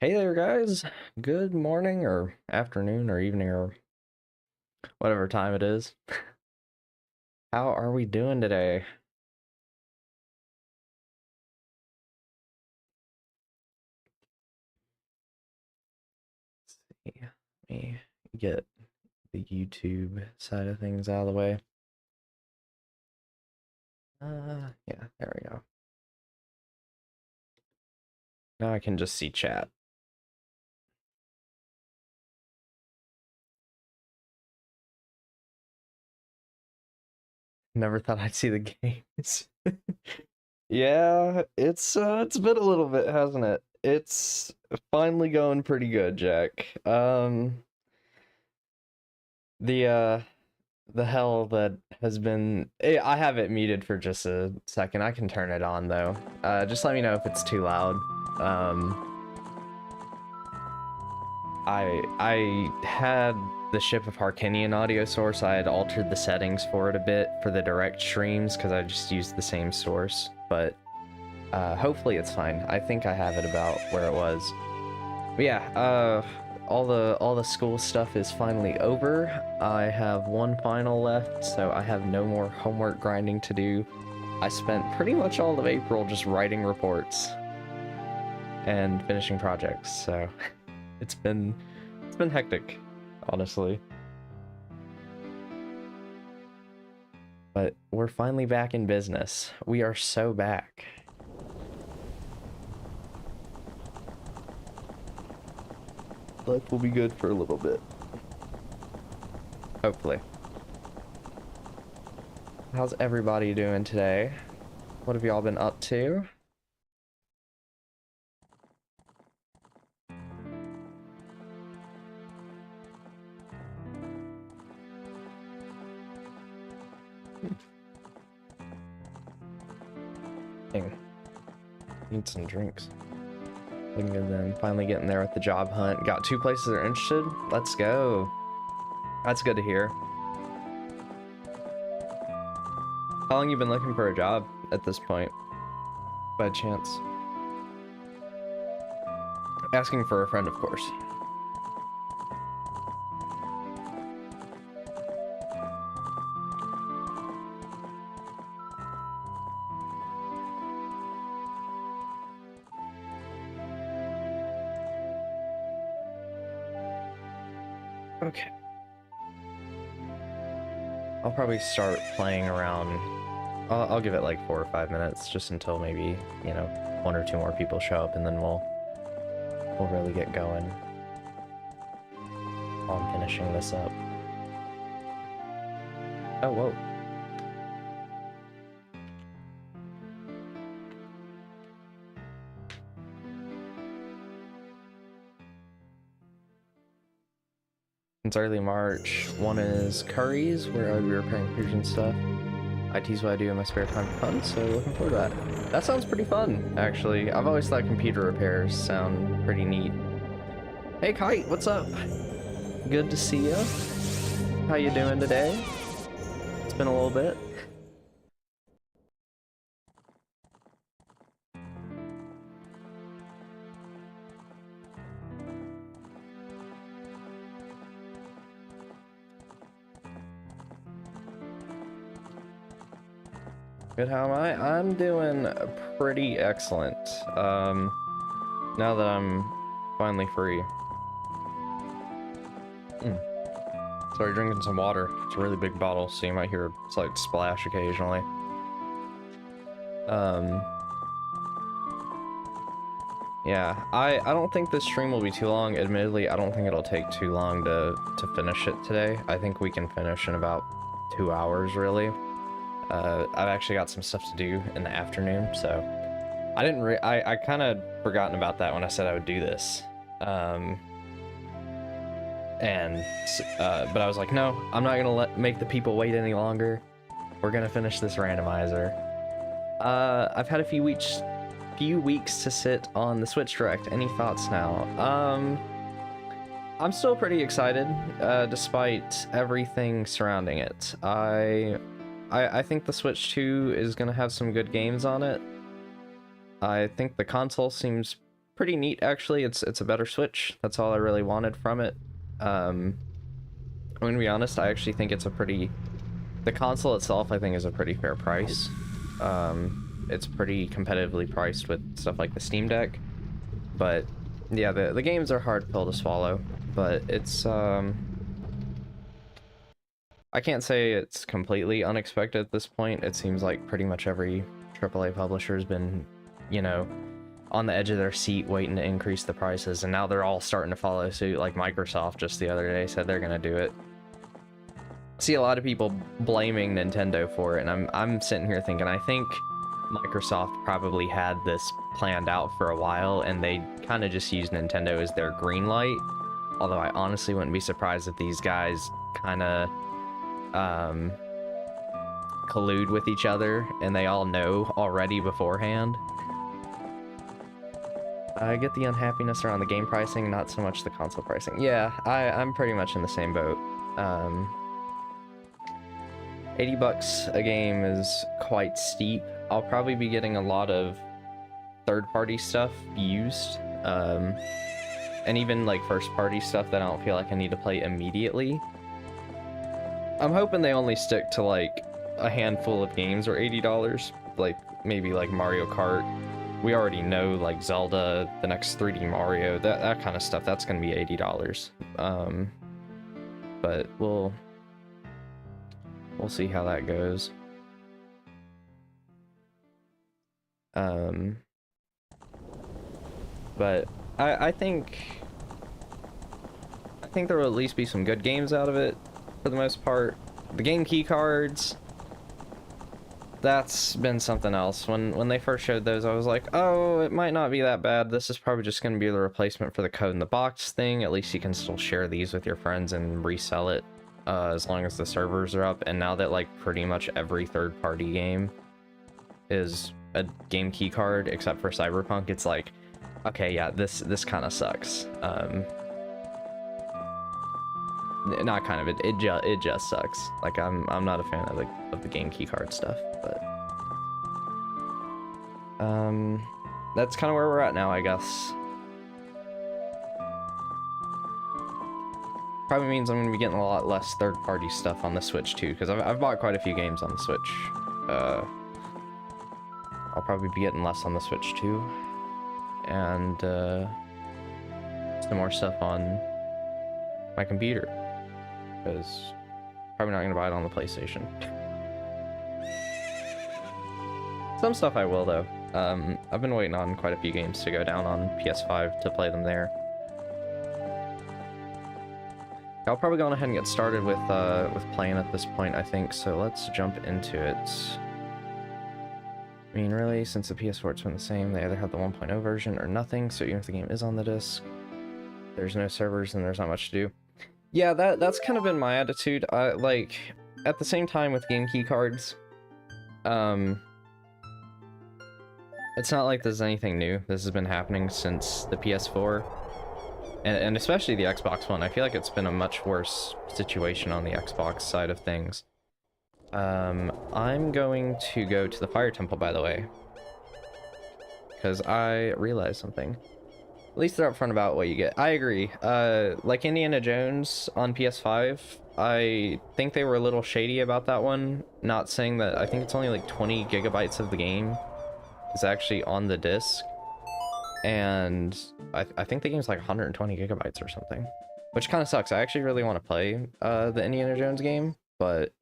Hey there, guys. Good morning, or afternoon, or evening, or whatever time it is. How are we doing today? Let's see. Let me get the YouTube side of things out of the way. Yeah, there we go. Now I can just see chat. Never thought I'd see the games. Yeah, it's been a little bit, hasn't it? It's finally going pretty good, Jack. The the hell that has been I have it muted for just a second. I can turn it on though. Just let me know if it's too loud. I had the Ship of Harkinian audio source. I had altered the settings for it a bit for the direct streams because I just used the same source, but hopefully it's fine. I think I have it about where it was. But yeah, all the school stuff is finally over. I have one final left, so I have no more homework grinding to do. I spent pretty much all of April just writing reports and finishing projects, so it's been hectic, honestly. But we're finally back in business. We are so back. Life will be good for a little bit. Hopefully. How's everybody doing today? What have y'all been up to? Dang. Need some drinks. Looking good then. Finally getting there with the job hunt. Got 2 places that are interested. Let's go. That's good to hear. How long you been looking for a job at this point? By chance? Asking for a friend, of course. Okay. I'll probably start playing around. I'll give it like 4 or 5 minutes, just until maybe, you know, 1 or 2 more people show up, and then we'll really get going on finishing this up. Oh, whoa. Since early March, one is Curry's, where I would be repairing computers and stuff. IT's what I do in my spare time for fun, so looking forward to that. That sounds pretty fun, actually. I've always thought computer repairs sound pretty neat. Hey, Kite, what's up? Good to see you. How you doing today? It's been a little bit. Good, how am I? I'm doing pretty excellent. Now that I'm finally free. Sorry, drinking some water. It's a really big bottle, so you might hear a slight splash occasionally. Yeah, I don't think this stream will be too long. Admittedly, I don't think it'll take too long to finish it today. I think we can finish in about 2 hours, really. I've actually got some stuff to do in the afternoon, so I kind of forgotten about that when I said I would do this. But I was like, no, I'm not gonna make the people wait any longer. We're gonna finish this randomizer. I've had a few weeks to sit on the Switch Direct. Any thoughts now? I'm still pretty excited, despite everything surrounding it. I think the Switch 2 is gonna have some good games on it. I think the console seems pretty neat actually. It's a better Switch. That's all I really wanted from it. I'm gonna be honest, I actually think it's a pretty... The console itself, I think, is a pretty fair price. It's pretty competitively priced with stuff like the Steam Deck. But, yeah, the games are hard pill to swallow. But it's, I can't say it's completely unexpected at this point. It seems like pretty much every AAA publisher has been, you know, on the edge of their seat waiting to increase the prices. And now they're all starting to follow suit. Like Microsoft just the other day said they're going to do it. See a lot of people blaming Nintendo for it, and I'm sitting here thinking, I think Microsoft probably had this planned out for a while, and they kind of just used Nintendo as their green light. Although I honestly wouldn't be surprised if these guys kind of collude with each other, and they all know already beforehand. I get the unhappiness around the game pricing, not so much the console pricing. Yeah, I'm pretty much in the same boat. 80 bucks a game is quite steep. I'll probably be getting a lot of third-party stuff used, and even like first-party stuff that I don't feel like I need to play immediately. I'm hoping they only stick to like a handful of games or $80, like maybe like Mario Kart. We already know like Zelda, the next 3D Mario, that kind of stuff. That's gonna be $80. But we'll see how that goes. But I think there will at least be some good games out of it for the most part. The game key cards, that's been something else. When they first showed those, I was like, oh, it might not be that bad. This is probably just going to be the replacement for the code in the box thing. At least you can still share these with your friends and resell it. As long as the servers are up. And now that like pretty much every third-party game is a game key card except for Cyberpunk, it's like, okay, yeah, this kind of sucks. Not kind of, it just sucks. Like I'm not a fan of the game key card stuff, but that's kind of where we're at now, I guess. Probably means I'm going to be getting a lot less third-party stuff on the Switch too, because I've bought quite a few games on the Switch. I'll probably be getting less on the Switch too, and some more stuff on my computer, because probably not going to buy it on the PlayStation. Some stuff I will though. I've been waiting on quite a few games to go down on PS5 to play them there. I'll probably go on ahead and get started with playing at this point, I think, so let's jump into it. I mean, really, since the PS4's been the same, they either have the 1.0 version or nothing, so even if the game is on the disc, there's no servers and there's not much to do. Yeah, that's kind of been my attitude. Like, at the same time with game key cards, it's not like this is anything new. This has been happening since the PS4. And especially the Xbox One. I feel like it's been a much worse situation on the Xbox side of things. I'm going to go to the Fire Temple, by the way, because I realized something. At least they're upfront about what you get. I agree. Like Indiana Jones on PS5, I think they were a little shady about that one. Not saying that. I think it's only like 20 gigabytes of the game is actually on the disc. And I think the game's like 120 gigabytes or something, which kind of sucks. I actually really want to play the Indiana Jones game, but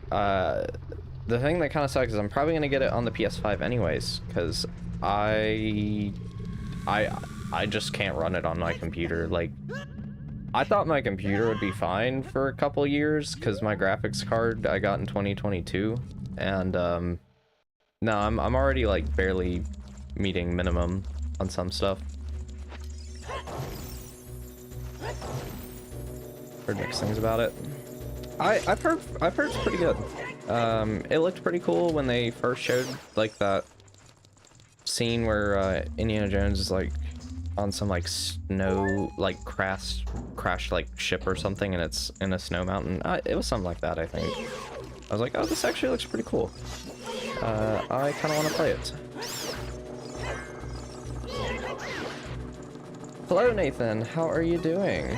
the thing that kind of sucks is I'm probably going to get it on the PS5 anyways, because I just can't run it on my computer. Like, I thought my computer would be fine for a couple years because my graphics card I got in 2022, and no, I'm already like barely meeting minimum on some stuff. Heard mixed things about it. I've heard it's pretty good. It looked pretty cool when they first showed like that scene where Indiana Jones is like on some like snow like crashed like ship or something, and it's in a snow mountain. It was something like that, I think. I was like, oh, this actually looks pretty cool. I kind of want to play it. Hello, Nathan. How are you doing?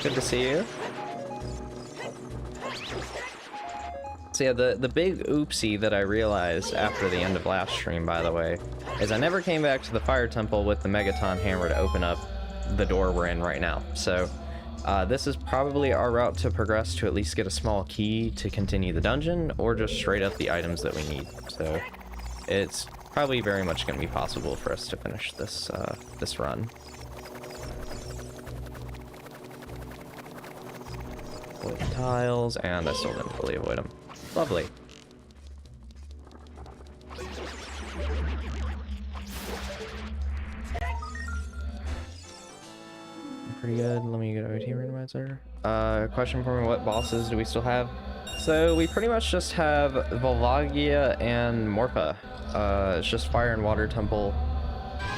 Good to see you. So yeah, the big oopsie that I realized after the end of last stream, by the way, is I never came back to the Fire Temple with the Megaton Hammer to open up the door we're in right now. So this is probably our route to progress to at least get a small key to continue the dungeon, or just straight up the items that we need. So it's probably very much going to be possible for us to finish this this run. Avoid the tiles, and I still didn't fully avoid them. Lovely. Pretty good. Let me get over to Randomizer. Question for me, what bosses do we still have? So we pretty much just have Volvagia and Morpha. It's just Fire and Water Temple,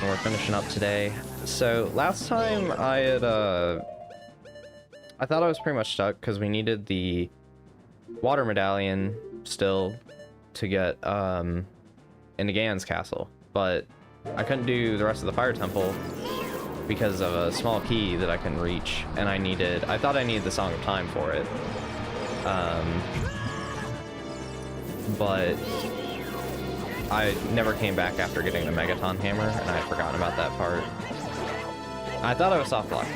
and we're finishing up today. So last time I had I thought I was pretty much stuck because we needed the water medallion still to get into Ganon's castle, but I couldn't do the rest of the Fire Temple because of a small key that I couldn't reach, and I thought I needed the Song of Time for it. But I never came back after getting the Megaton Hammer, and I had forgotten about that part. I thought I was soft locked,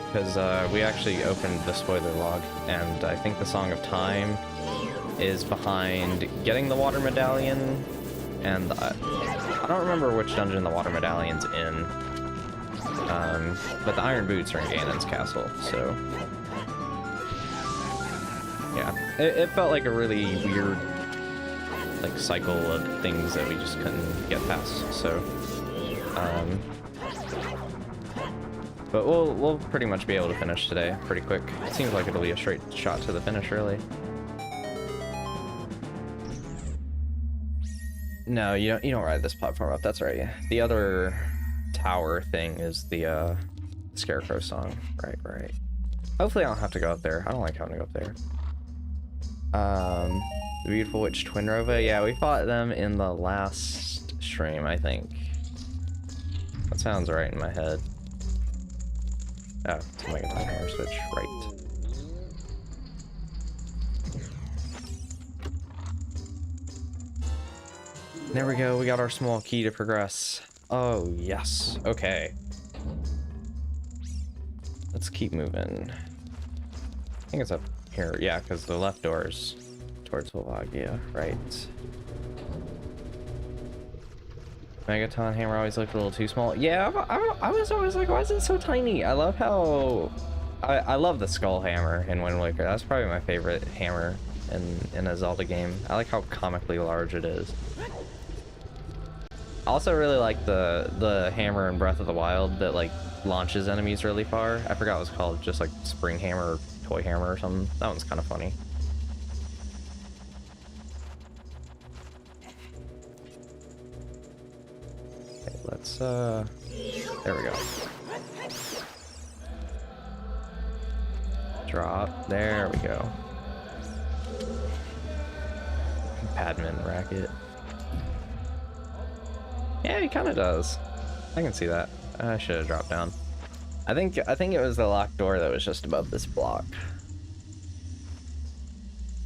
because we actually opened the spoiler log, and I think the Song of Time is behind getting the water medallion, and I don't remember which dungeon the water medallion's in. But the iron boots are in Ganon's castle, so yeah, it felt like a really weird like cycle of things that we just couldn't get past. So but we'll pretty much be able to finish today pretty quick. It seems like it'll be a straight shot to the finish, really. No, you don't ride this platform up. That's right. The other tower thing is the Scarecrow song. Right. Hopefully I don't have to go up there. I don't like having to go up there. The Beautiful Witch Twinrova. Yeah, we fought them in the last stream, I think. That sounds right in my head. Oh, it's a Megaton Hammer switch. Right. There we go. We got our small key to progress. Oh, yes. Okay. Let's keep moving. I think it's up here. Yeah, because the left door is towards Volvagia, right? Megaton Hammer always looked a little too small. Yeah, I was always like, why is it so tiny? I love how... I love the Skull Hammer in Wind Waker. That's probably my favorite hammer in a Zelda game. I like how comically large it is. I also really like the hammer in Breath of the Wild that like launches enemies really far. I forgot what it's called, just like Spring Hammer or Toy Hammer or something. That one's kind of funny. Okay, let's there we go. Drop. There we go. Padman racket. Yeah, he kind of does. I can see that. I should have dropped down. I think it was the locked door that was just above this block.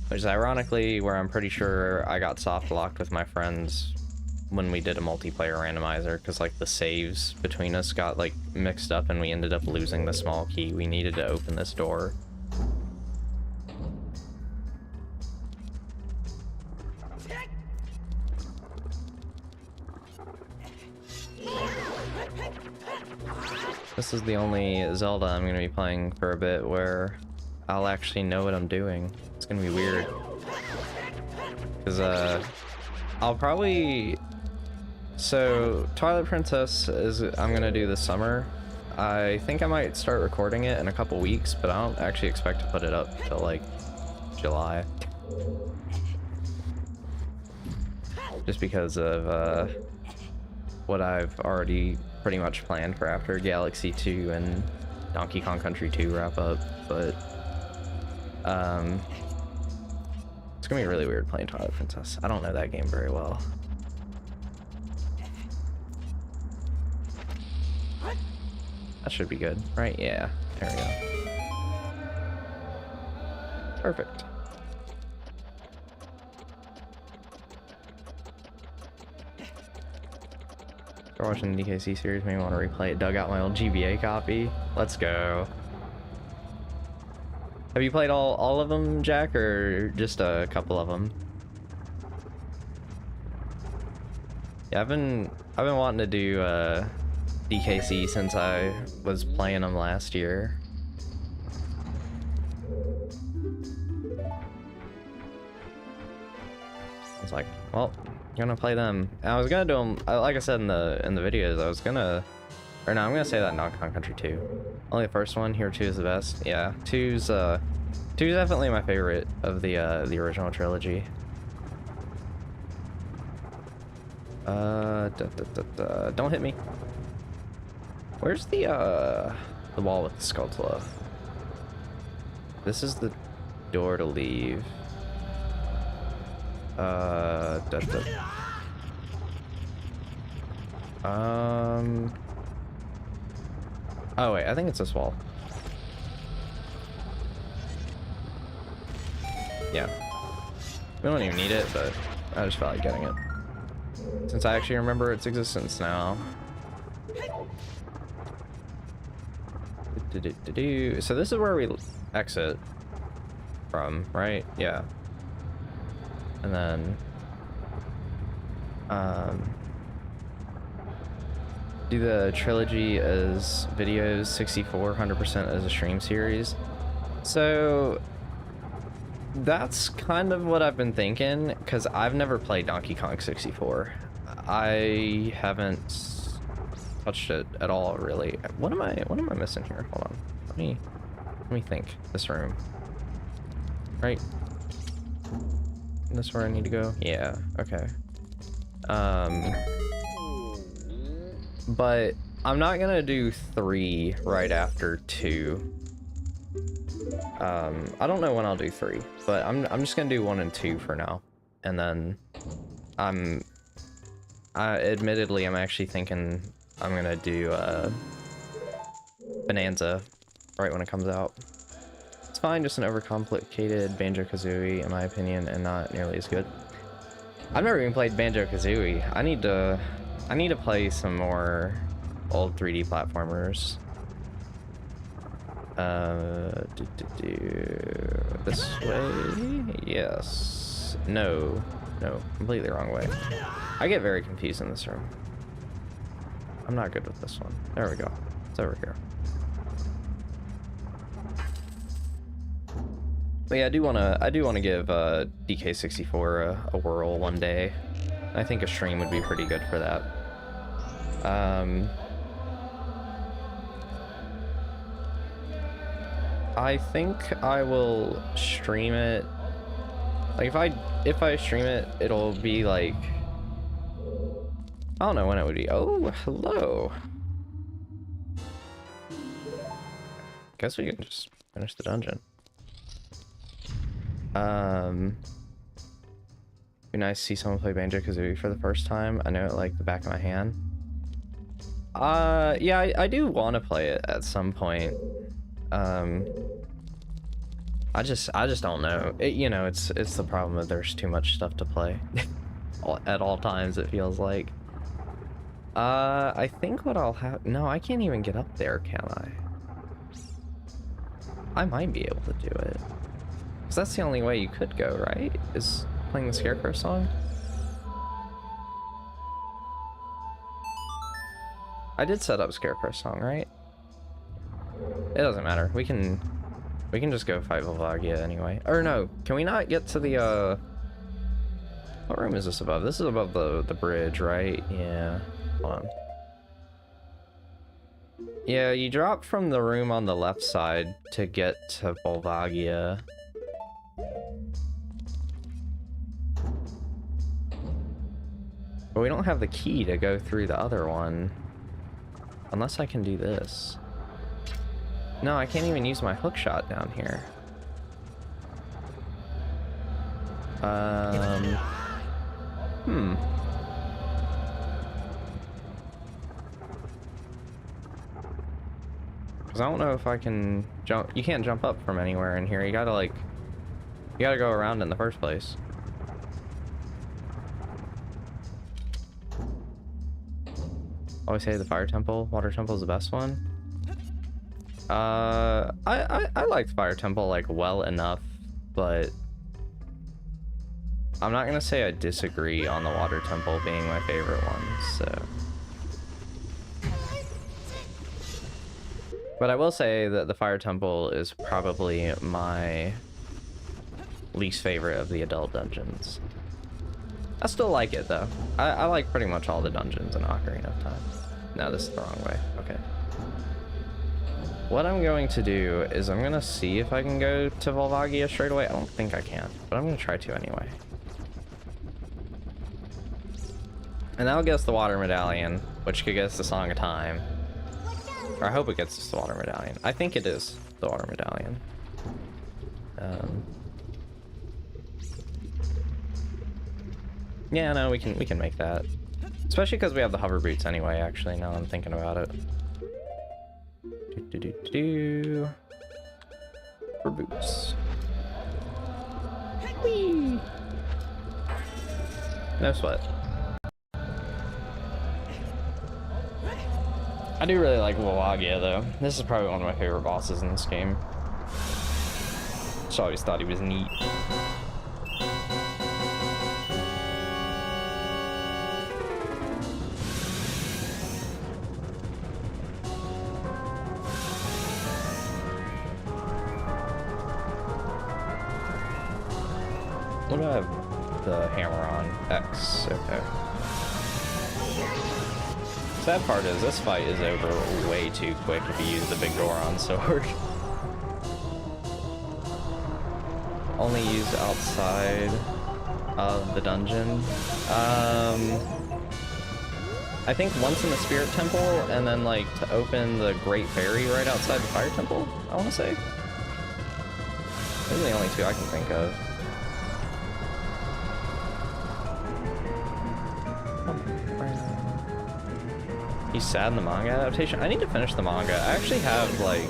Which is ironically where I'm pretty sure I got soft locked with my friends when we did a multiplayer randomizer, because like the saves between us got like mixed up and we ended up losing the small key we needed to open this door. This is the only Zelda I'm going to be playing for a bit where I'll actually know what I'm doing. It's going to be weird. Because, I'll probably... So, Twilight Princess is I'm going to do this summer. I think I might start recording it in a couple weeks, but I don't actually expect to put it up till, like, July. Just because of, what I've already pretty much planned for after Galaxy 2 and Donkey Kong Country 2 wrap up, but it's gonna be really weird playing Twilight Princess. I don't know that game very well. That should be good, right? Yeah, there we go. Perfect. After watching the DKC series, maybe want to replay it. Dug out my old GBA copy. Let's go. Have you played all of them, Jack, or just a couple of them? Yeah, I've been wanting to do DKC since I was playing them last year. I was like, well, I'm gonna play them. And I was gonna do them, like I said in the videos. I was gonna, or no, I'm gonna say that Knock Country 2. Only the first one. Here 2 is the best. Yeah, 2's definitely my favorite of the original trilogy. Don't hit me. Where's the wall with the Skulltula? This is the door to leave. Oh wait, I think it's this wall. Yeah. We don't even need it, but I just felt like getting it. Since I actually remember its existence now. So this is where we exit from, right? Yeah. And then do the trilogy as videos, 64, 100% as a stream series. So that's kind of what I've been thinking, because I've never played Donkey Kong 64. I haven't touched it at all, really. What am I missing here? Hold on. Let me think. This room. Right? This where I need to go? Yeah, okay. But I'm not gonna do 3 right after 2. I don't know when I'll do 3, but I'm just gonna do 1 and 2 for now. And then admittedly, I'm actually thinking I'm gonna do Bonanza right when it comes out. It's fine, just an overcomplicated Banjo-Kazooie in my opinion, and not nearly as good. I've never even played Banjo-Kazooie. I need to play some more old 3D platformers. This way? Yes. No, completely wrong way. I get very confused in this room. I'm not good with this one. There we go. It's over here. But yeah, I do wanna give DK64 a whirl one day. I think a stream would be pretty good for that. I think I will stream it. Like if I stream it, it'll be like, I don't know when it would be. Oh, hello. Guess we can just finish the dungeon. Be nice to see someone play Banjo-Kazooie for the first time. I know it like the back of my hand. Yeah, I do want to play it at some point. I just don't know. You know, it's the problem that there's too much stuff to play at all times, it feels like. I think what I'll have... No, I can't even get up there, can I? I might be able to do it. Because that's the only way you could go, right? Is playing the Scarecrow song? I did set up Scarecrow song, right? It doesn't matter. We can just go fight Volvagia anyway. Or no, can we not get to the what room is this above? This is above the bridge, right? Yeah. Hold on. Yeah, you drop from the room on the left side to get to Volvagia. But we don't have the key to go through the other one. Unless I can do this. No, I can't even use my hook shot down here. Because I don't know if I can jump. You can't jump up from anywhere in here. You gotta, like... You gotta go around in the first place. Always say the fire temple. Water temple is the best one. I liked fire temple, like, well enough, but... I'm not gonna say I disagree on the water temple being my favorite one, so... But I will say that the fire temple is probably my least favorite of the adult dungeons. I still like it, though. I like pretty much all the dungeons in Ocarina of Time. No, this is the wrong way. Okay. What I'm going to do is I'm gonna see if I can go to Volvagia straight away. I don't think I can, but I'm gonna try to anyway. And that'll get us the water medallion, which could get us the Song of Time. Or I hope it gets us the water medallion. I think it is the water medallion. Yeah, no, we can make that. Especially because we have the hover boots anyway, actually, now I'm thinking about it. For boots. Whee! No sweat. I do really like Volvagia, though. This is probably one of my favorite bosses in this game. Just always thought he was neat. What do I have the hammer on? X, okay. Sad part is this fight is over way too quick if you use the big Goron sword. Only used outside of the dungeon. I think once in the Spirit Temple, and then like to open the Great Fairy right outside the Fire Temple, I want to say. Those are the only two I can think of. He's sad in the manga adaptation. I need to finish the manga. I actually have like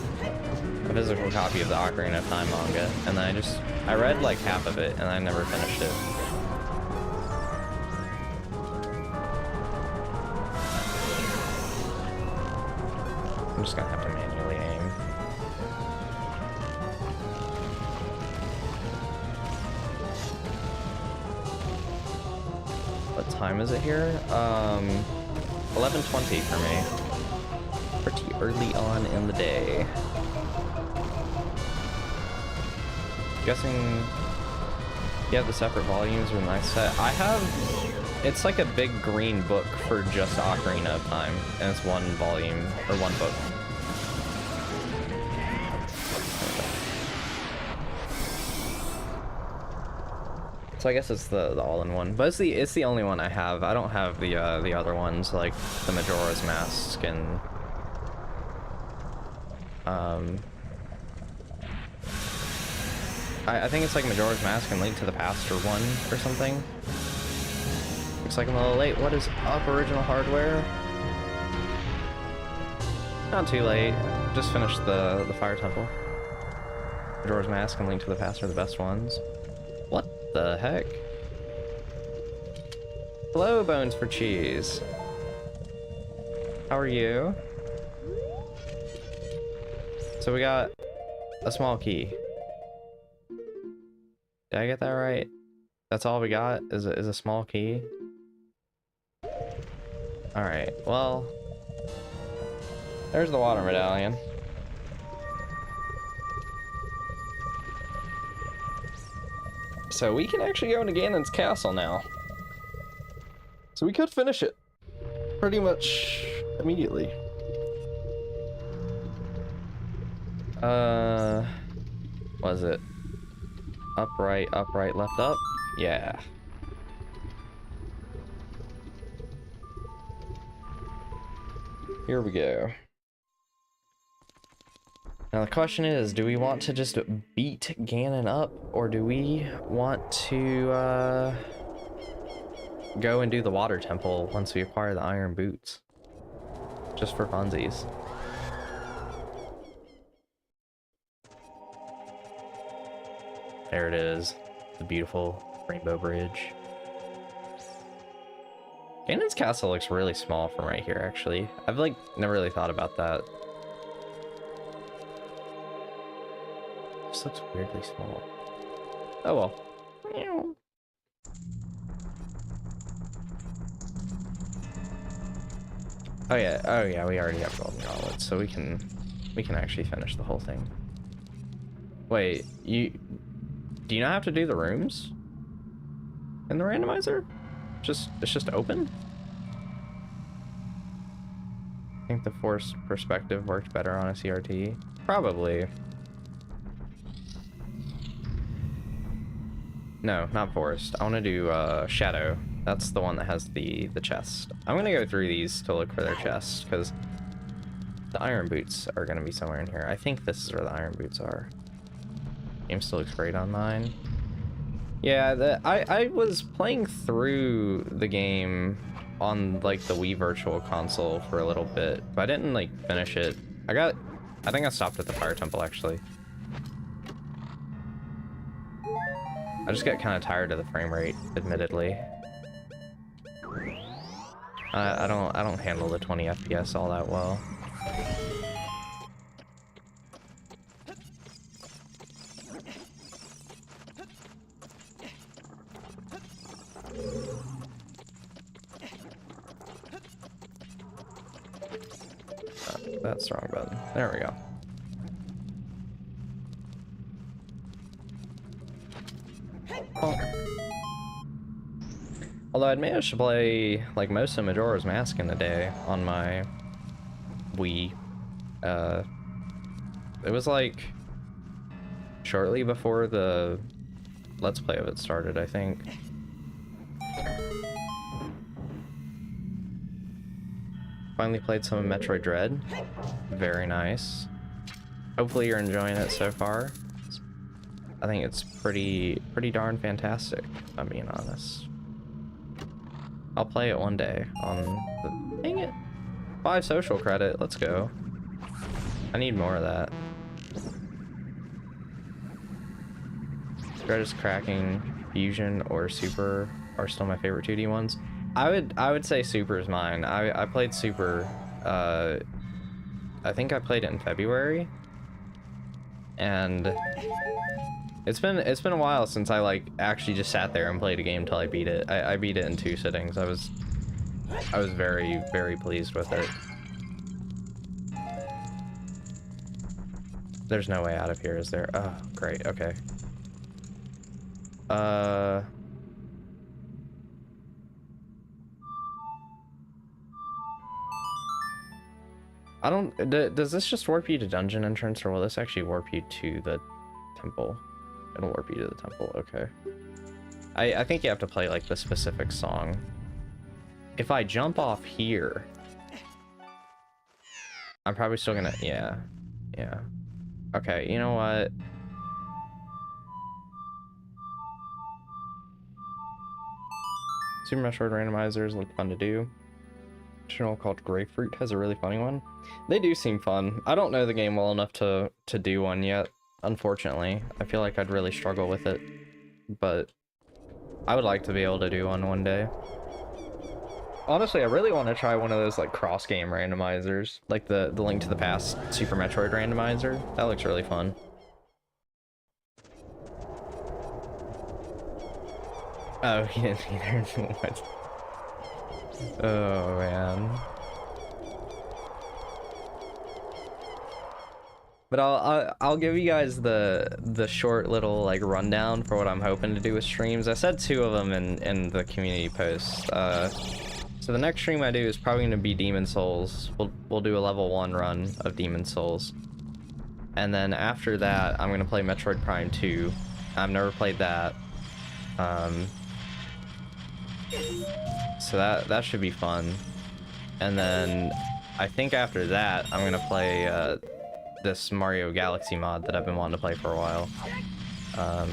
a physical copy of the Ocarina of Time manga, and then I read like half of it, and I never finished it. I'm just gonna have to manually aim. What time is it here? 11:20 for me. Pretty early on in the day. Guessing you have the separate volumes with a nice set. I have, it's like a big green book for just Ocarina of Time, and it's one volume, or one book. So I guess it's the all-in-one, but it's the only one I have. I don't have the other ones like the Majora's Mask and I think it's like Majora's Mask and Link to the Past or one or something. Looks like I'm a little late. What is up, original hardware? Not too late. Just finished the Fire Temple. Majora's Mask and Link to the Past are the best ones. What the heck? Hello, Bones for Cheese. How are you? So we got a small key. Did I get that right? That's all we got is a small key? Alright, well... There's the water medallion. So we can actually go into Ganon's castle now. So we could finish it pretty much immediately. Was it upright, upright, left up? Yeah. Here we go. Now the question is, do we want to just beat Ganon up, or do we want to go and do the water temple once we acquire the iron boots? Just for funsies. There it is. The beautiful rainbow bridge. Ganon's castle looks really small from right here, actually. I've, like, never really thought about that. This looks weirdly small. Oh well. Meow. Oh yeah, we already have golden gauntlets, so we can actually finish the whole thing. Wait, do you not have to do the rooms in the randomizer? It's just open? I think the forced perspective worked better on a CRT. Probably. No, not forced. I want to do shadow. That's the one that has the chest. I'm gonna go through these to look for their chests, because the iron boots are gonna be somewhere in here. I think this is where the iron boots are. Game still looks great on mine. Yeah, I was playing through the game on like the Wii Virtual Console for a little bit, but I didn't like finish it. I think I stopped at the Fire Temple actually. I just got kind of tired of the frame rate, admittedly. I don't handle the 20 FPS all that well. That's the wrong button. There we go. Oh. Although I'd managed to play like most of Majora's Mask in a day on my Wii. It was like shortly before the Let's Play of it started, I think. Finally played some of Metroid Dread. Very nice. Hopefully you're enjoying it so far. I think it's pretty darn fantastic, if I'm being honest. I'll play it one day on the... Dang it! 5 social credit, let's go. I need more of that. Dread is cracking, Fusion or Super are still my favorite 2D ones. I would say Super is mine. I played Super, I think I played it in February. And it's been a while since I like actually just sat there and played a game until I beat it. I beat it in 2 sittings. I was very pleased with it. There's no way out of here, is there? Oh, great. Okay. I don't... Does this just warp you to dungeon entrance, or will this actually warp you to the temple? It'll warp you to the temple, okay. I think you have to play, like, the specific song. If I jump off here... I'm probably still gonna... Yeah. Yeah. Okay, you know what? Super Metroid Randomizers look fun to do. Channel called Grapefruit has a really funny one. They do seem fun. I don't know the game well enough to do one yet, unfortunately. I feel like I'd really struggle with it, but I would like to be able to do one day. Honestly, I really want to try one of those like cross-game randomizers, like the Link to the Past Super Metroid Randomizer. That looks really fun. Oh, he didn't either. What? Oh man. But I'll give you guys the short little like rundown for what I'm hoping to do with streams. I said 2 of them in the community post. So the next stream I do is probably gonna be Demon Souls. We'll do a level 1 run of Demon Souls. And then after that, I'm gonna play Metroid Prime 2. I've never played that. So that should be fun. And then I think after that I'm gonna play this Mario Galaxy mod that I've been wanting to play for a while. I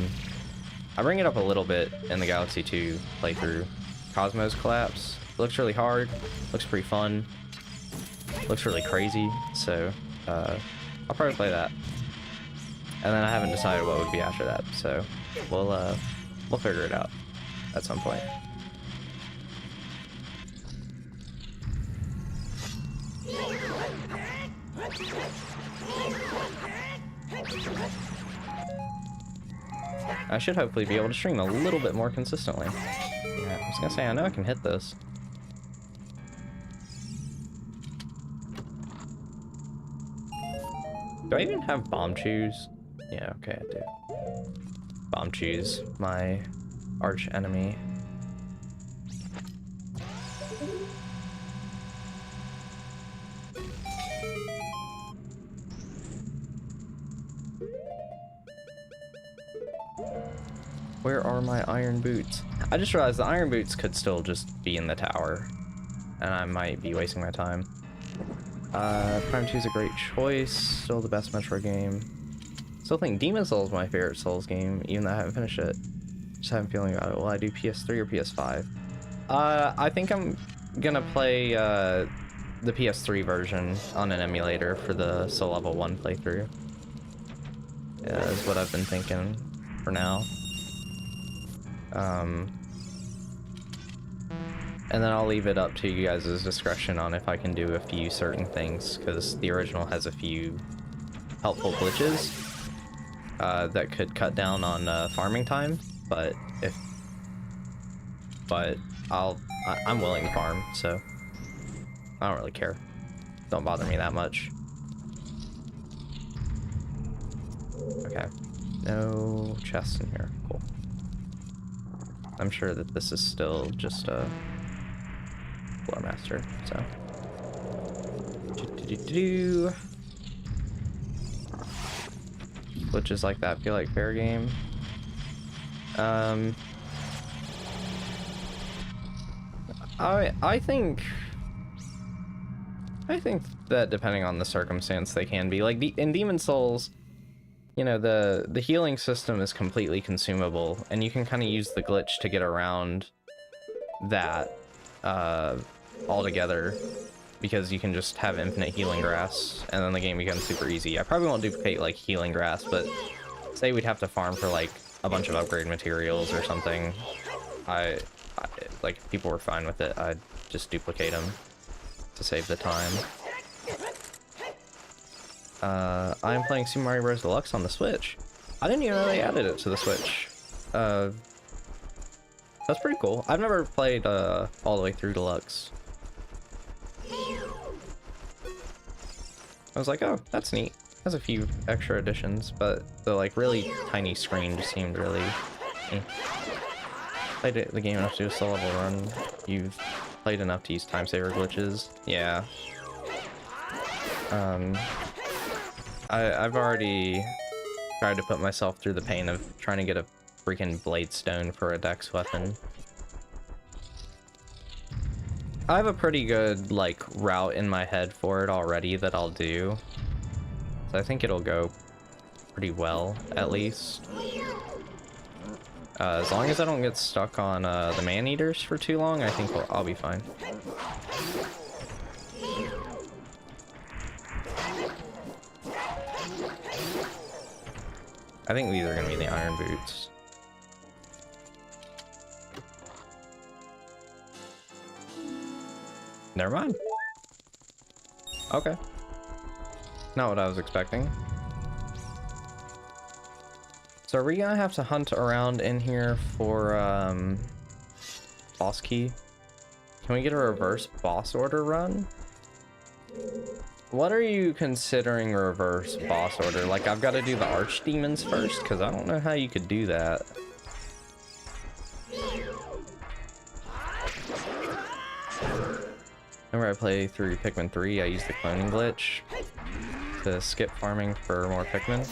bring it up a little bit in the Galaxy 2 playthrough. Cosmos Collapse. Looks really hard, looks pretty fun, looks really crazy, so I'll probably play that. And then I haven't decided what would be after that, so We'll figure it out at some point. I should hopefully be able to stream a little bit more consistently. Yeah, I was gonna say, I know I can hit this. Do I even have bomb chews? Yeah, okay, I do. Bomb chews, my arch enemy. Where are my iron boots? I just realized the iron boots could still just be in the tower, and I might be wasting my time. Prime 2 is a great choice, still the best Metroid game. Still think Demon Souls is my favorite Souls game, even though I haven't finished it. Just have a feeling about it. Will I do PS3 or PS5? I think I'm gonna play the PS3 version on an emulator for the Soul Level 1 playthrough. Yeah, is what I've been thinking for now. And then I'll leave it up to you guys' discretion on if I can do a few certain things, because the original has a few helpful glitches that could cut down on farming time, but I'm willing to farm, so I don't really care. Don't bother me that much. Okay, no chests in here. Cool. I'm sure that this is still just a floor master, so. Glitches like that feel like fair game. I think that depending on the circumstance they can be. Like in Demon Souls, you know, the healing system is completely consumable, and you can kind of use the glitch to get around that altogether, because you can just have infinite healing grass, and then the game becomes super easy. I probably won't duplicate like healing grass, but say we'd have to farm for like a bunch of upgrade materials or something. I like, if people were fine with it, I'd just duplicate them to save the time. I'm playing Super Mario Bros. Deluxe on the Switch. I didn't even know they added it to the Switch. That's pretty cool. I've never played all the way through Deluxe. I was like, oh, that's neat. Has a few extra additions, but the like really tiny screen just seemed really. Played the game enough to do a solo level run. You've played enough to use time saver glitches. Yeah. I've already tried to put myself through the pain of trying to get a freaking blade stone for a dex weapon. I have a pretty good like route in my head for it already that I'll do, so I think it'll go pretty well, at least. As long as I don't get stuck on the man-eaters for too long, I think I'll be fine. I think these are gonna be the iron boots. Never mind. Okay. Not what I was expecting. So are we gonna have to hunt around in here for boss key? Can we get a reverse boss order run? What are you considering reverse boss order? Like, I've got to do the archdemons first, because I don't know how you could do that. Whenever I play through Pikmin 3, I use the cloning glitch to skip farming for more Pikmin.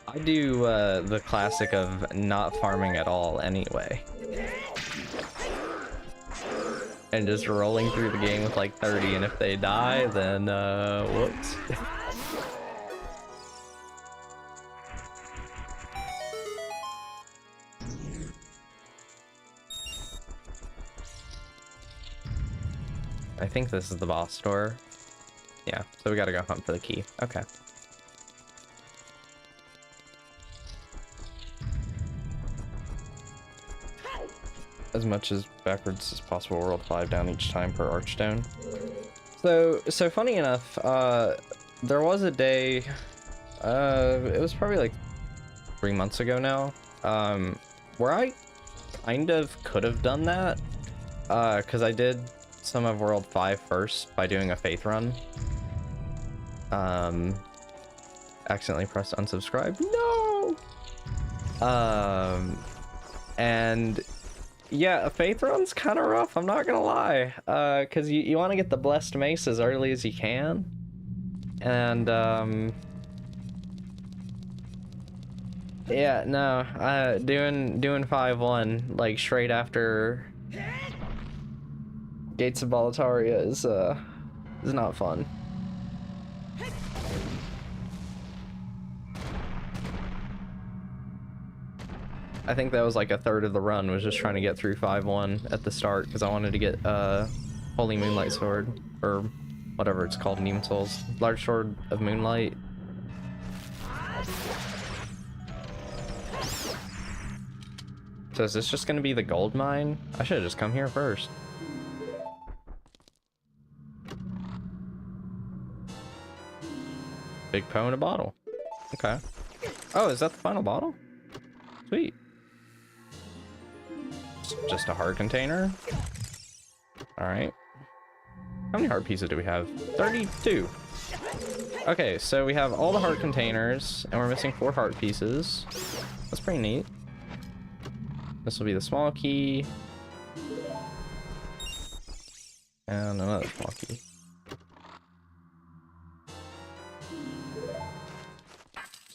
I do the classic of not farming at all anyway. And just rolling through the game with like 30, and if they die, then whoops. I think this is the boss door. Yeah, so we gotta go hunt for the key. Okay. as much as backwards as possible. World 5 down each time per archstone. So funny enough, there was a day, it was probably like 3 months ago now, where I kind of could have done that, because I did some of World 5 first by doing a faith run. Accidentally pressed unsubscribe. No! And yeah, a faith run's kind of rough, I'm not gonna lie, because you want to get the blessed mace as early as you can, and yeah, no, doing 5-1 like straight after Gates of Boletaria is not fun. I think that was like a third of the run, was just trying to get through 5-1 at the start, because I wanted to get Holy Moonlight Sword, or whatever it's called in Demon Souls. Large Sword of Moonlight. So is this just going to be the gold mine? I should have just come here first. Big Poe in a bottle. Okay. Oh, is that the final bottle? Sweet. Just a heart container. All right. How many heart pieces do we have? 32. Okay, so we have all the heart containers, and we're missing 4 heart pieces. That's pretty neat. This will be the small key. And another small key.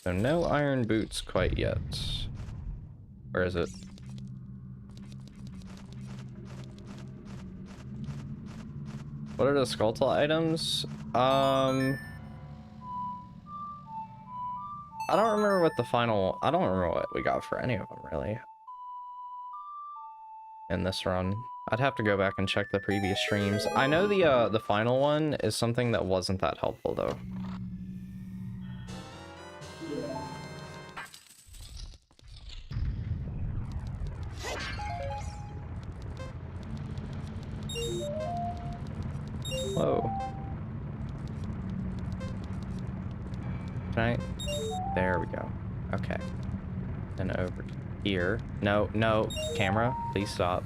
So no iron boots quite yet. Where is it? What are the skeletal items? I don't remember what the final... I don't remember what we got for any of them, really. In this run. I'd have to go back and check the previous streams. I know the final one is something that wasn't that helpful, though. Whoa. Right? There we go. Okay. Then over here. No, no. Camera, please stop.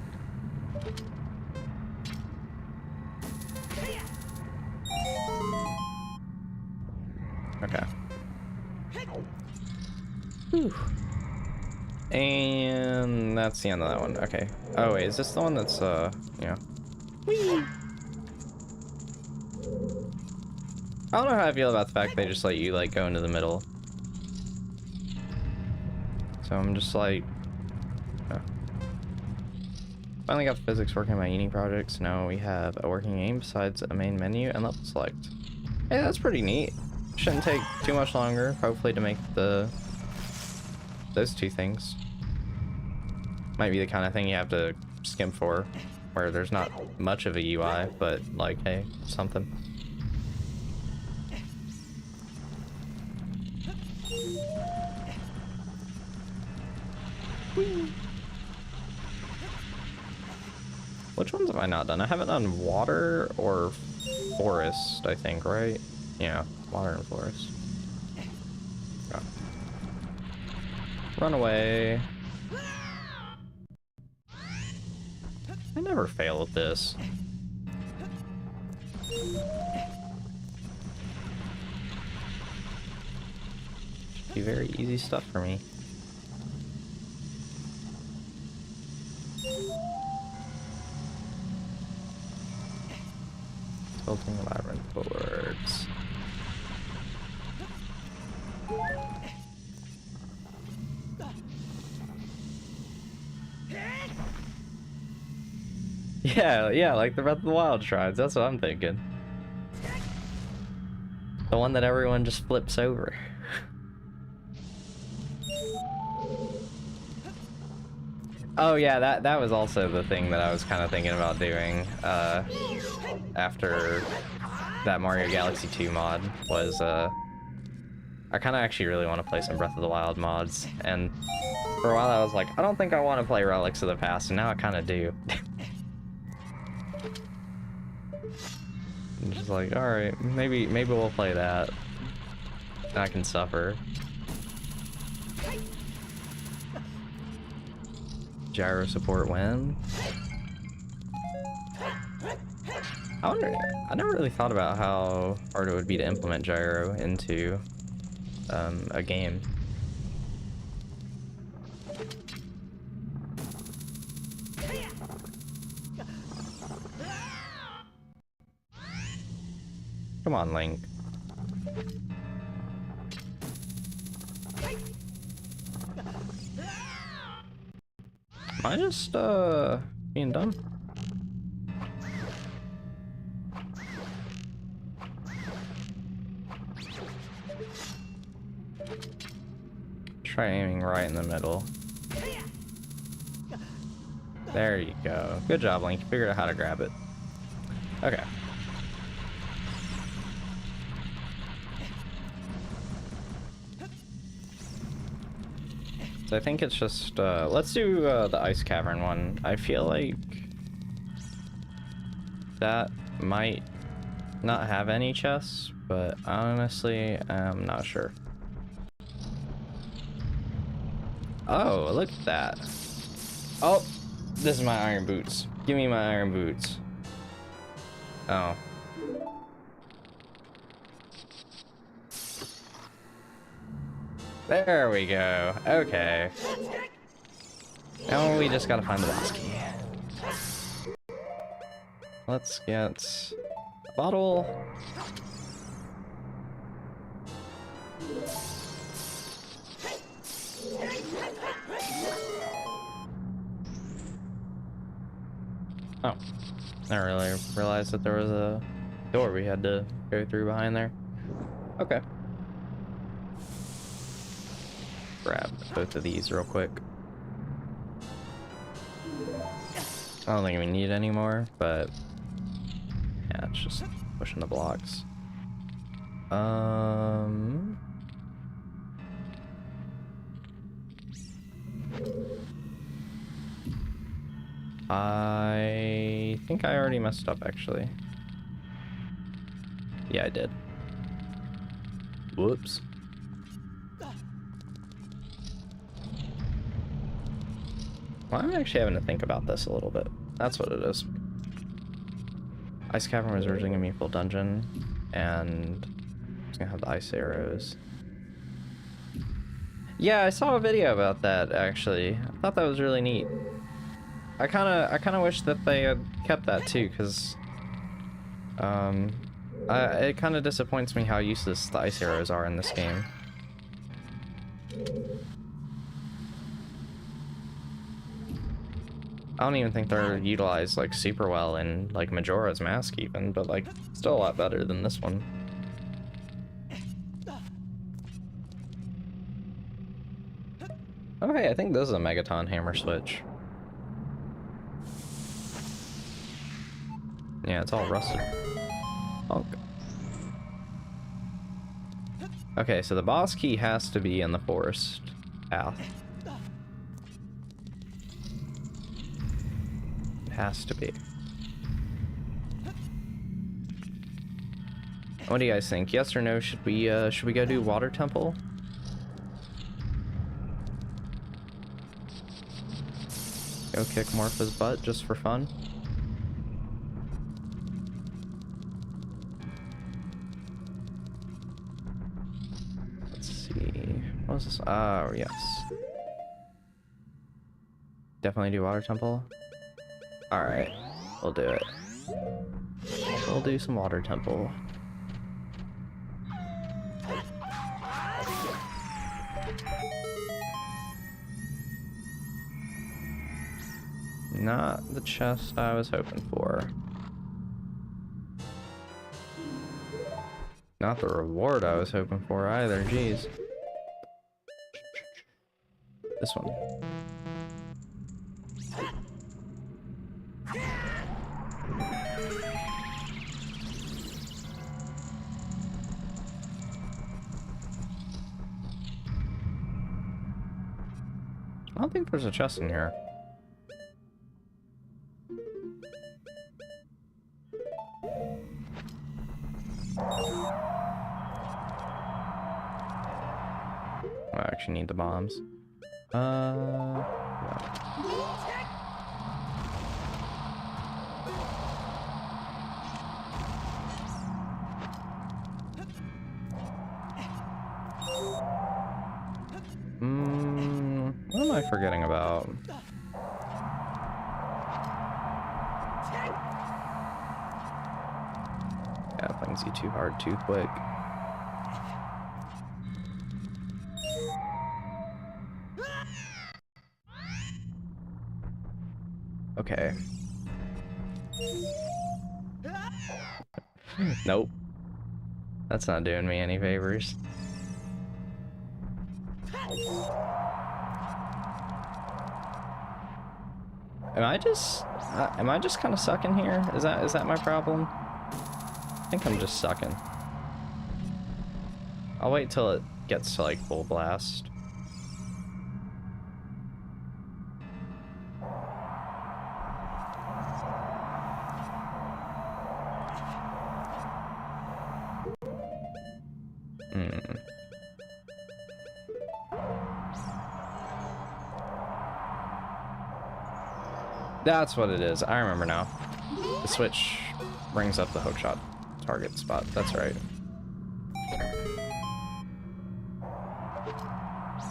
Okay. Whew. And that's the end of that one. Okay. Oh, wait, is this the one that's, yeah. Whee! I don't know how I feel about the fact they just let you, like, go into the middle. So I'm just like... Oh. Finally got physics working on my uni projects. Now we have a working game besides a main menu and level select. Hey, that's pretty neat. Shouldn't take too much longer, hopefully, to make those 2 things. Might be the kind of thing you have to skimp for, where there's not much of a UI, but, like, hey, something. Which ones have I not done? I haven't done water or forest, I think, right? Yeah, water and forest. Go. Run away. I never fail at this. Should be very easy stuff for me. Building labyrinth boards. Yeah, like the Breath of the Wild shrines, that's what I'm thinking. The one that everyone just flips over. Oh yeah, that was also the thing that I was kind of thinking about doing after that Mario Galaxy 2 mod was I kind of actually really want to play some Breath of the Wild mods, and For a while I was like, I don't think I want to play Relics of the Past, and now I kind of do. I'm just like, alright, maybe we'll play that. And I can suffer. Gyro support when? I never really thought about how hard it would be to implement gyro into a game. Come on, Link. Am I just being dumb? Try aiming right in the middle. There you go. Good job, Link. You figured out how to grab it. Okay. So I think it's just, let's do the Ice Cavern one. I feel like that might not have any chests, but honestly, I'm not sure. Oh, look at that. Oh, this is my iron boots. Give me my iron boots. Oh. There we go. Okay. Now we just gotta find the boss key. Let's get a bottle. Oh, I didn't really realize that there was a door we had to go through behind there. Okay. Grab both of these real quick. I don't think we need any more, but yeah, it's just pushing the blocks. I think I already messed up, actually. Yeah, I did. Whoops. Well, I'm actually having to think about this a little bit. That's what it is. Ice Cavern was originally gonna be a full dungeon, and it's gonna have the ice arrows. Yeah, I saw a video about that, actually. I thought that was really neat. I kinda wish that they had kept that too, because it kinda disappoints me how useless the ice arrows are in this game. I don't even think they're utilized like super well in like Majora's Mask even, but like still a lot better than this one. Oh hey, I think this is a Megaton hammer switch. Yeah, it's all rusted. Oh. Okay, so the boss key has to be in the forest path. It has to be. What do you guys think? Yes or no? Should we go do Water Temple? Go kick Martha's butt just for fun? What was this? Oh, yes. Definitely do Water Temple. Alright, we'll do it. We'll do some Water Temple. Not the chest I was hoping for. Not the reward I was hoping for either, jeez. This one. I don't think there's a chest in here. I actually need the bombs. Yeah. What am I forgetting about? Yeah, playing Z too hard, too quick. Okay. Nope. That's not doing me any favors. Am I just kind of sucking here? Is that my problem? I think I'm just sucking. I'll wait till it gets to like full blast. That's what it is. I remember now. The switch brings up the hookshot target spot. That's right.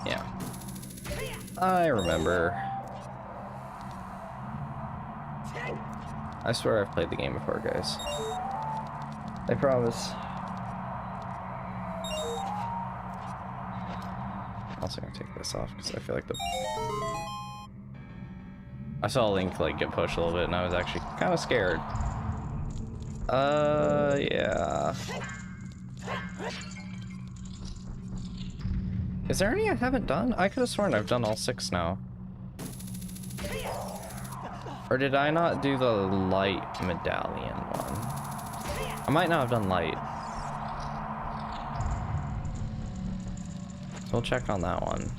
Yeah. I remember. I swear I've played the game before, guys. I promise. I'm also gonna take this off because I feel like I saw Link like get pushed a little bit and I was actually kind of scared. Yeah. Is there any I haven't done? I could have sworn I've done all 6 now. Or did I not do the light medallion one? I might not have done light. So we'll check on that one.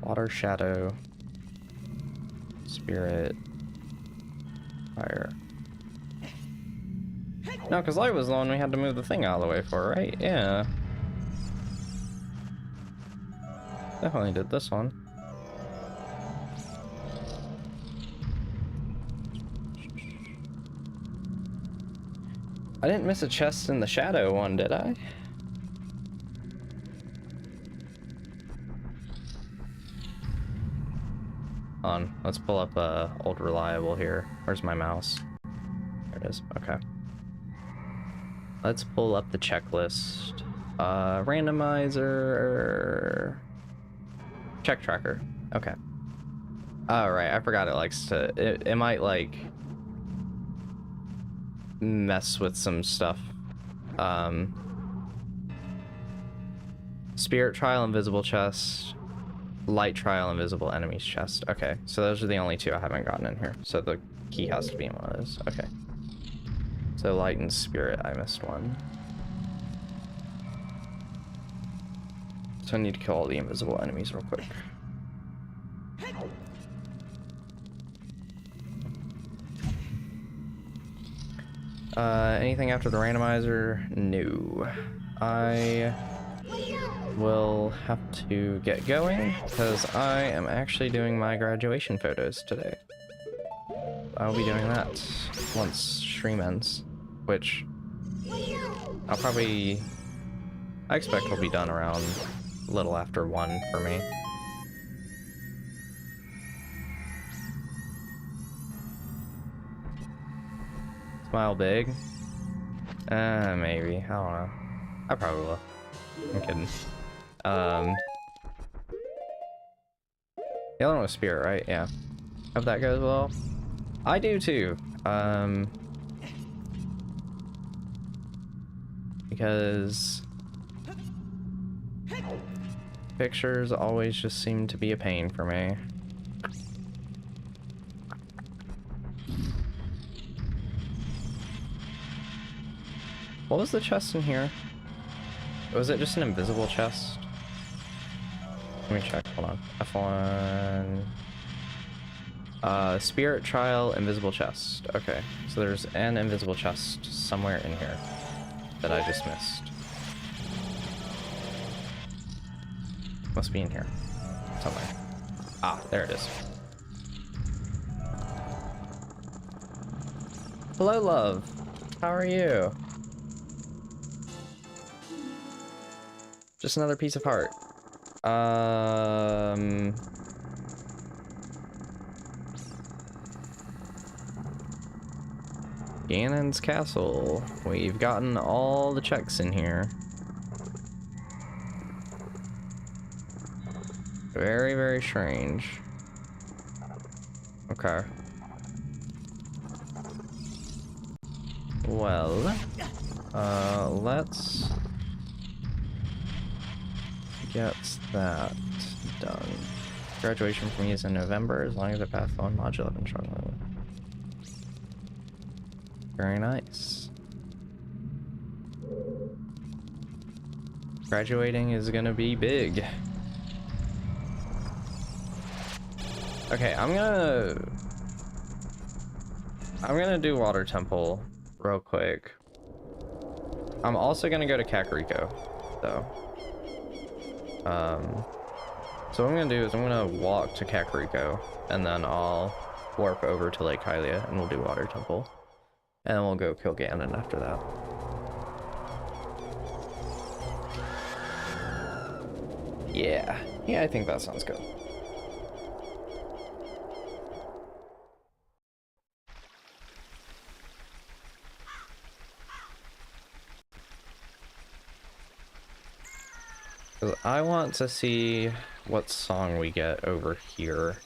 Water, shadow, spirit, fire. No, because light was the one we had to move the thing out of the way for, right? Yeah. Definitely did this one. I didn't miss a chest in the shadow one, did I? On. Let's pull up old reliable here. Where's my mouse? There it is. Okay. Let's pull up the checklist. Randomizer. Check tracker. Okay. All right. I forgot it likes to. It might like mess with some stuff. Spirit trial, invisible chest. Light trial, invisible enemies chest. Okay, so those are the only 2 I haven't gotten in here. So the key has to be in one of those. Okay. So light and spirit, I missed one. So I need to kill all the invisible enemies real quick. Anything after the randomizer? No. I will have to get going because I am actually doing my graduation photos today. I'll be doing that once stream ends, which I expect will be done around a little after 1 for me. Smile big? Maybe. I don't know. I probably will. I'm kidding. The other one was spirit, right? Yeah. Hope that goes well. I do too. Because pictures always just seem to be a pain for me. What was the chest in here? Was it just an invisible chest? Let me check, hold on. F1. Spirit Trial, invisible chest. Okay, so there's an invisible chest somewhere in here that I just missed. Must be in here somewhere. Ah, there it is. Hello, love. How are you? Just another piece of heart. Ganon's castle. We've gotten all the checks in here. Very, very strange. Okay. Well, let's get that done. Graduation from me is in November, as long as I pass on module 11 strong. Very nice. Graduating is gonna be big. Okay, I'm gonna do Water Temple real quick. I'm also gonna go to Kakariko, though. So what I'm gonna do is I'm gonna walk to Kakariko, and then I'll warp over to Lake Hylia, and we'll do Water Temple. And then we'll go kill Ganon after that. Yeah, I think that sounds good. I want to see what song we get over here.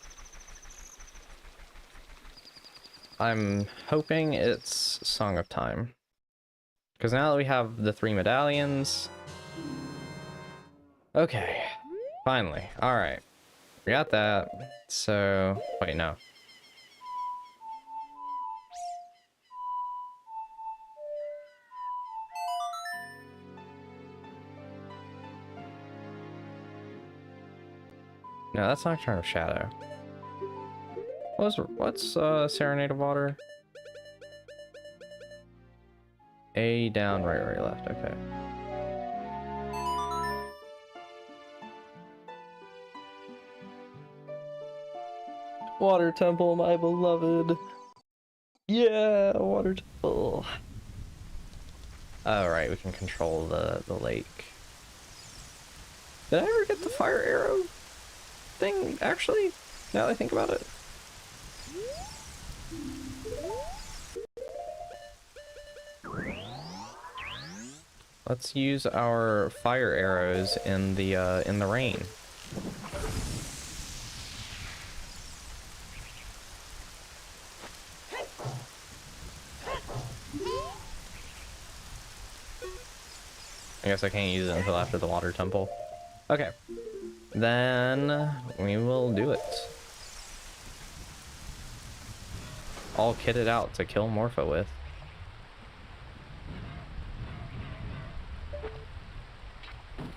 I'm hoping it's Song of Time. Because now that we have the 3 medallions... Okay, finally. Alright. We got that. So... Wait, no. No, that's Nocturne of Shadow. What's Serenade of Water? A down, right, left, okay. Water Temple, my beloved. Yeah, Water Temple. Alright, we can control the lake. Did I ever get the fire arrow thing, actually? Now that I think about it. Let's use our fire arrows in the rain. I guess I can't use it until after the Water Temple. Okay. Then we will do it. All kitted out to kill Morpho with.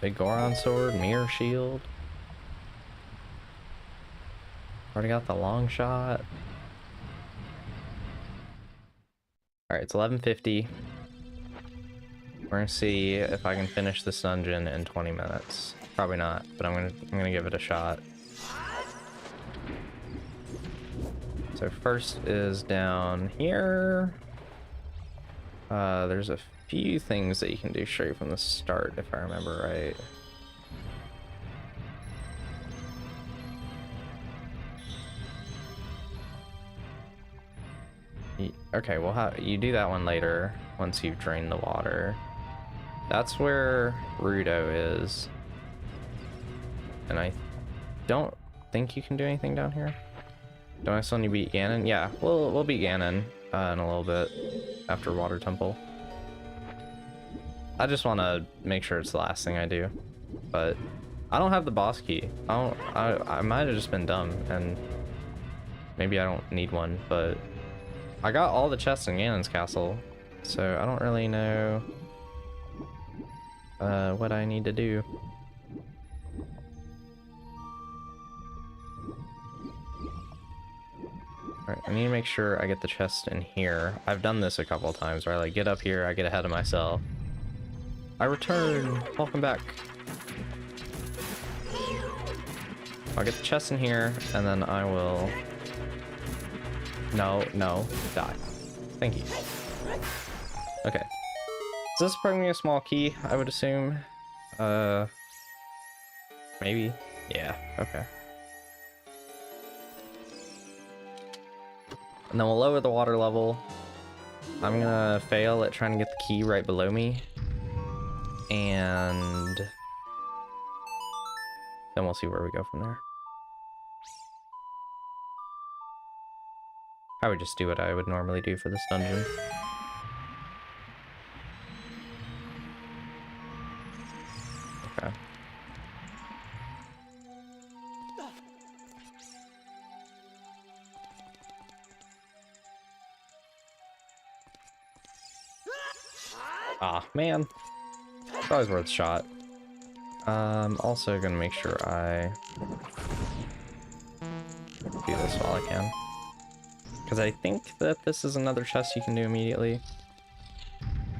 Big Goron sword, mirror shield. Already got the long shot. Alright, it's 11:50. We're gonna see if I can finish this dungeon in 20 minutes. Probably not, but I'm gonna give it a shot. So first is down here. There's a few things that you can do straight from the start, if I remember right. Okay, well, you do that one later, once you've drained the water. That's where Rudo is. And I don't think you can do anything down here. Don't I still need to beat Ganon? Yeah, we'll beat Ganon in a little bit after Water Temple. I just want to make sure it's the last thing I do. But I don't have the boss key. I might have just been dumb, and maybe I don't need one, but I got all the chests in Ganon's castle, so I don't really know what I need to do. Alright, I need to make sure I get the chest in here. I've done this a couple of times, where I like get up here, I get ahead of myself. I return! Welcome back. I'll get the chest in here, and then I will... No, die. Thank you. Okay. So this is probably a small key, I would assume. Maybe? Yeah, okay. And then we'll lower the water level. I'm gonna fail at trying to get the key right below me. And then we'll see where we go from there. I would just do what I would normally do for this dungeon. Okay. Ah, man. It's always worth a shot. Also gonna make sure I do this while I can. Because I think that this is another chest you can do immediately.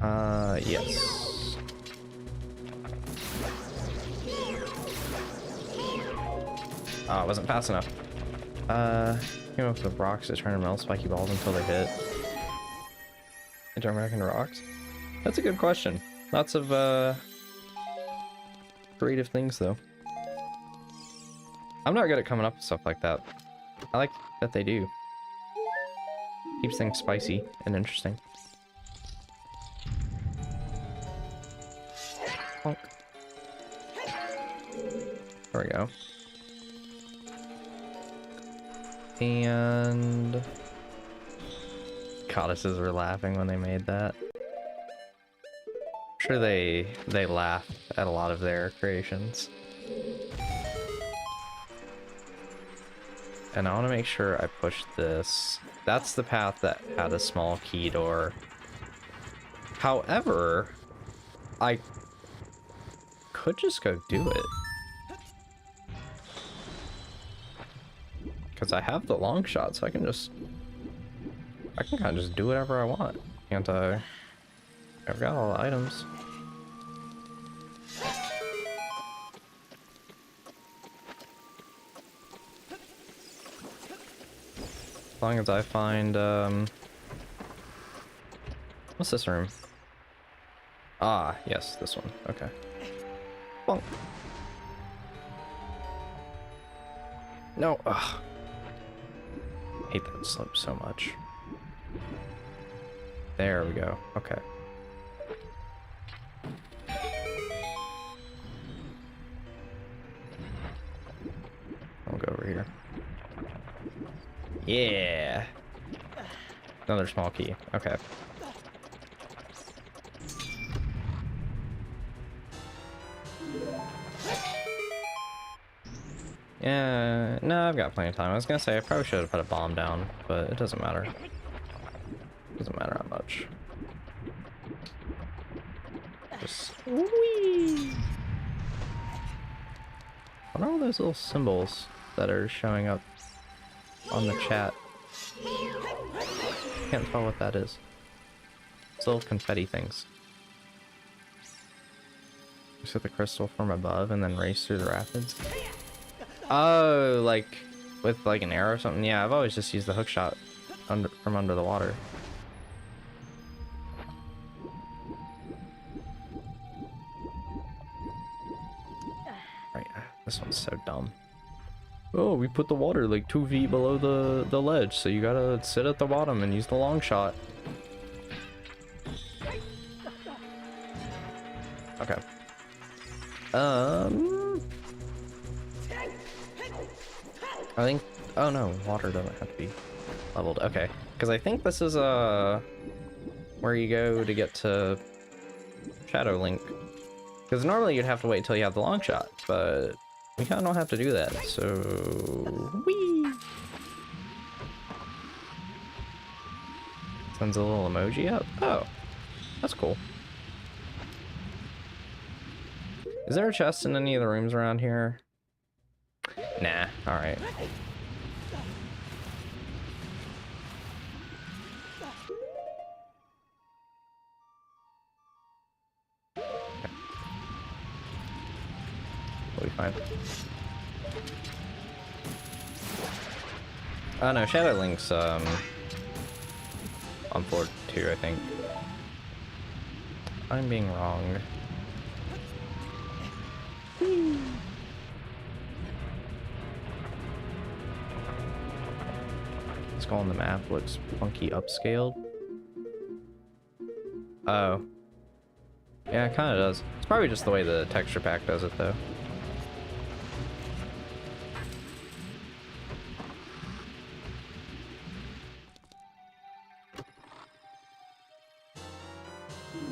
Yes. Oh, it wasn't fast enough. Came up with rocks to turn to melt spiky balls until they hit. They turn back into rocks? That's a good question. Lots of, creative things, though. I'm not good at coming up with stuff like that. I like that they do. Keeps things spicy and interesting. Bonk. There we go. And goddesses were laughing when they made that. I'm sure they laugh at a lot of their creations. And I want to make sure I push this. That's the path that had a small key door. However, I could just go do it. Because I have the long shot, so I can kind of just do whatever I want. Can't I? I've got all the items. As long as I find, what's this room? Ah, yes, this one. Okay. Bonk. No, ugh. I hate that slope so much. There we go. Okay. I'll go over here. Yeah. Another small key. Okay. Yeah, no, I've got plenty of time. I was gonna say I probably should have put a bomb down, but it doesn't matter. Doesn't matter how much. Just whee! What are all those little symbols that are showing up on the chat? Can't tell what that is. It's little confetti things. You set the crystal from above and then race through the rapids. Oh, like with like an arrow or something? Yeah, I've always just used the hook shot from under the water. Right, this one's so dumb. Oh, we put the water like 2 feet below the ledge, so you gotta sit at the bottom and use the long shot. Okay. I think, oh no, water doesn't have to be leveled. Okay, because I think this is where you go to get to Shadow Link. Because normally you'd have to wait till you have the long shot, but we kind of don't have to do that, so whee! Sends a little emoji up. Oh, that's cool. Is there a chest in any of the rooms around here? Nah, alright. We'll be fine. Oh no, Shadow Link's on floor 2, I think. I'm being wrong. Let's go on the map. Looks funky upscaled. Oh. Yeah, it kind of does. It's probably just the way the texture pack does it, though.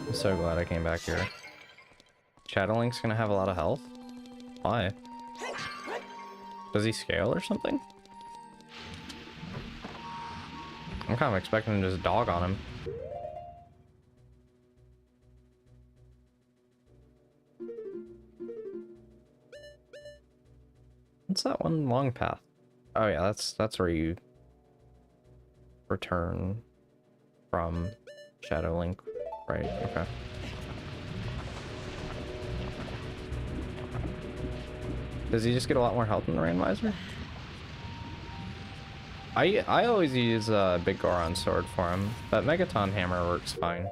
I'm so glad I came back here. Shadow Link's gonna have a lot of health? Why? Does he scale or something? I'm kind of expecting him to just dog on him. What's that one long path? Oh yeah, that's where you return from Shadow Link, right? Okay. Does he just get a lot more health in the randomizer? I always use Big Goron sword for him, but Megaton hammer works fine.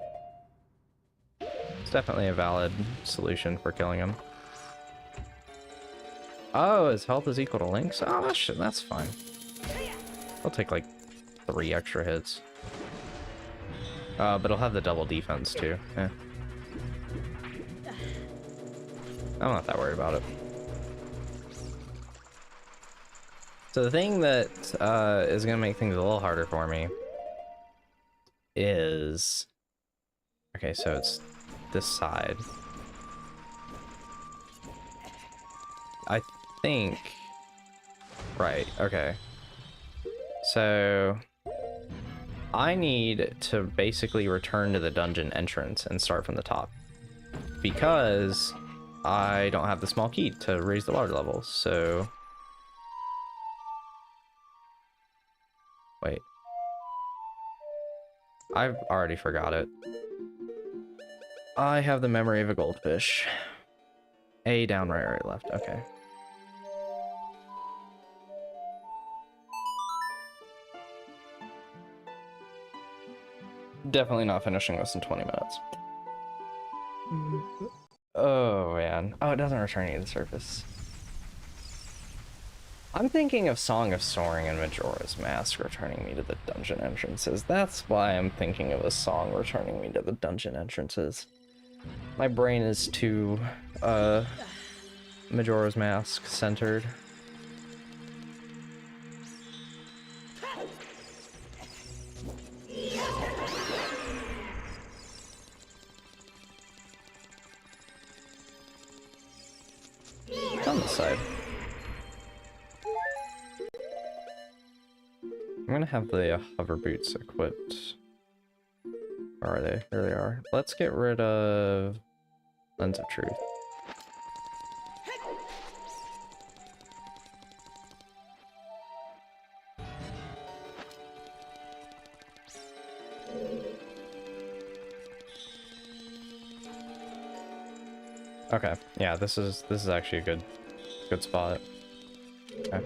It's definitely a valid solution for killing him. Oh, his health is equal to Link's? Oh, that's fine. I'll take like 3 extra hits. But it'll have the double defense too. Eh. I'm not that worried about it. So the thing that is going to make things a little harder for me is... Okay, so it's this side. I think... Right, okay. So... I need to basically return to the dungeon entrance and start from the top. Because I don't have the small key to raise the water level, so... Wait. I've already forgot it. I have the memory of a goldfish. A down, right, left. Okay. Definitely not finishing this in 20 minutes. Oh, man. Oh, it doesn't return you to the surface. I'm thinking of Song of Soaring and Majora's Mask returning me to the dungeon entrances. That's why I'm thinking of a song returning me to the dungeon entrances. My brain is too, Majora's Mask centered. It's on this side. I'm gonna have the hover boots equipped. Where are they? There they are. Let's get rid of Lens of Truth. Okay, yeah, this is actually a good spot. Okay.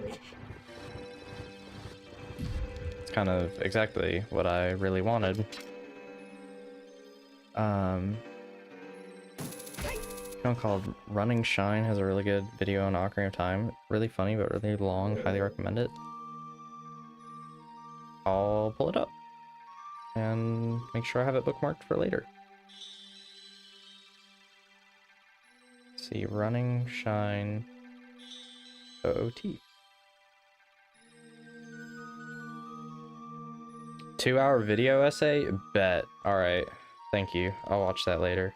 It's kind of exactly what I really wanted. One called Running Shine has a really good video on Ocarina of Time. Really funny, but really long. Highly recommend it. I'll pull it up and make sure I have it bookmarked for later. Let's see, Running Shine OOT. 2-hour video essay? Bet. Alright. Thank you. I'll watch that later.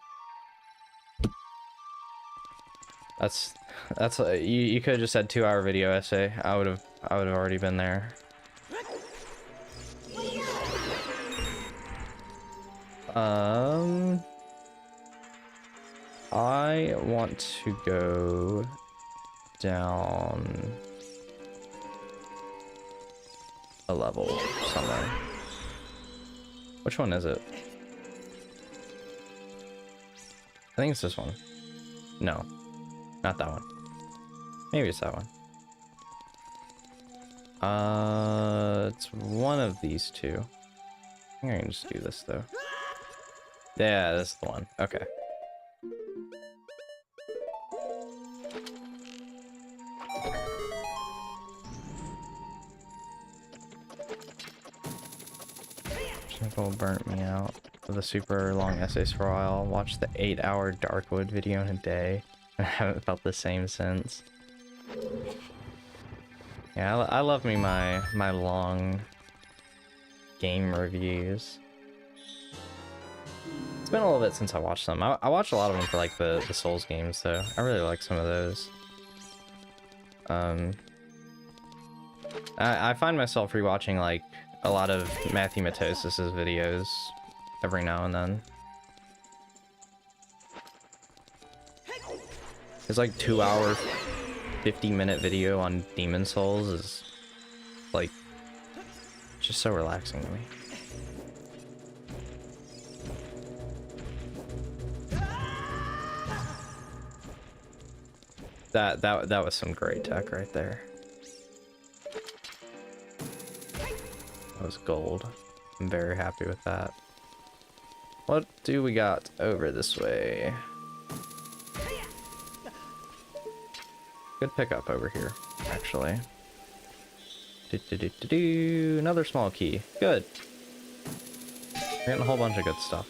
You could have just said 2-hour video essay. I would have already been there. I want to go down a level somewhere. Which one is it? I think it's this one. No, not that one. Maybe it's that one. It's one of these two. I think I can just do this though. Yeah, this is the one. Okay. People burnt me out with the super long essays for a while. Watched the 8-hour Darkwood video in a day. I haven't felt the same since. Yeah, I love me my long game reviews. It's been a little bit since I watched them. I watched a lot of them for like the Souls games, though. I really like some of those. I find myself rewatching like a lot of Matthew Matosis's videos every now and then. His like 2-hour, 50-minute video on Demon Souls is like just so relaxing to me. That was some great tech right there. That was gold. I'm very happy with that. What do we got over this way? Good pickup over here, actually. Another small key. Good. We're getting a whole bunch of good stuff.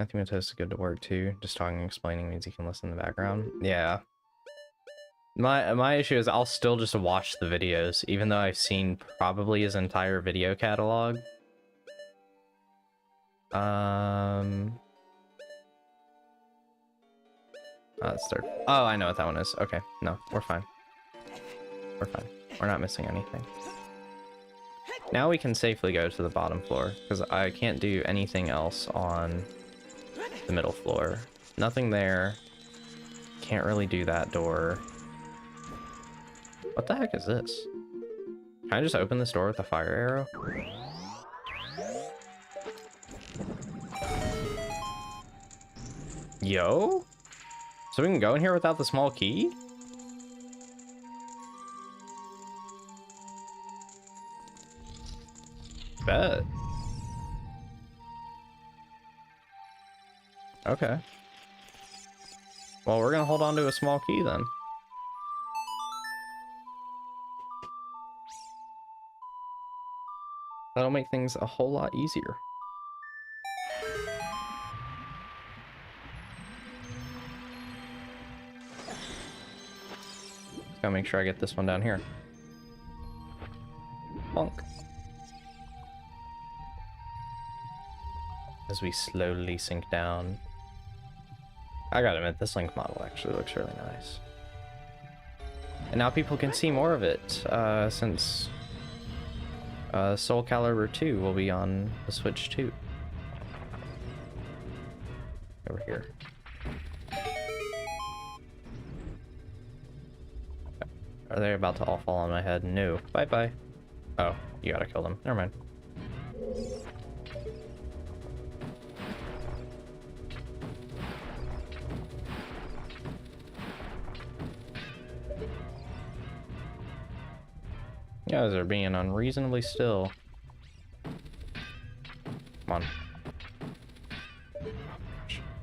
I think Matos is good to work too. Just talking and explaining means you can listen in the background. Yeah. My issue is I'll still just watch the videos, even though I've seen probably his entire video catalog. Let's start. Oh, I know what that one is. Okay, no, we're fine. We're fine. We're not missing anything. Now we can safely go to the bottom floor, because I can't do anything else on the middle floor. Nothing there. Can't really do that door. What the heck is this? Can I just open this door with a fire arrow? Yo? So we can go in here without the small key? Bet. Okay. Well, we're gonna hold on to a small key then. That'll make things a whole lot easier. Gotta make sure I get this one down here. Bonk. As we slowly sink down. I gotta admit, this Link model actually looks really nice. And now people can see more of it, since Soul Calibur 2 will be on the Switch too. Over here. Are they about to all fall on my head? No. Bye-bye. Oh, you gotta kill them. Never mind. You guys are being unreasonably still. Come on.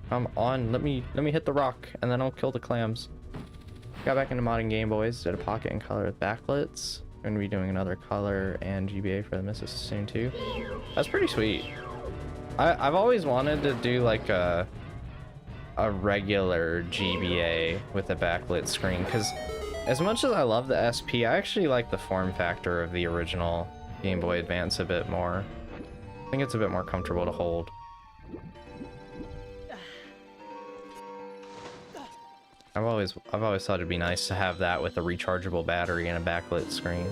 Come on, let me hit the rock, and then I'll kill the clams. Got back into modding Game Boys, did a pocket and color with backlights. We're gonna be doing another color and GBA for the Missus soon too. That's pretty sweet. I've always wanted to do like a regular GBA with a backlit screen, because as much as I love the SP, I actually like the form factor of the original Game Boy Advance a bit more. I think it's a bit more comfortable to hold. I've always thought it'd be nice to have that with a rechargeable battery and a backlit screen.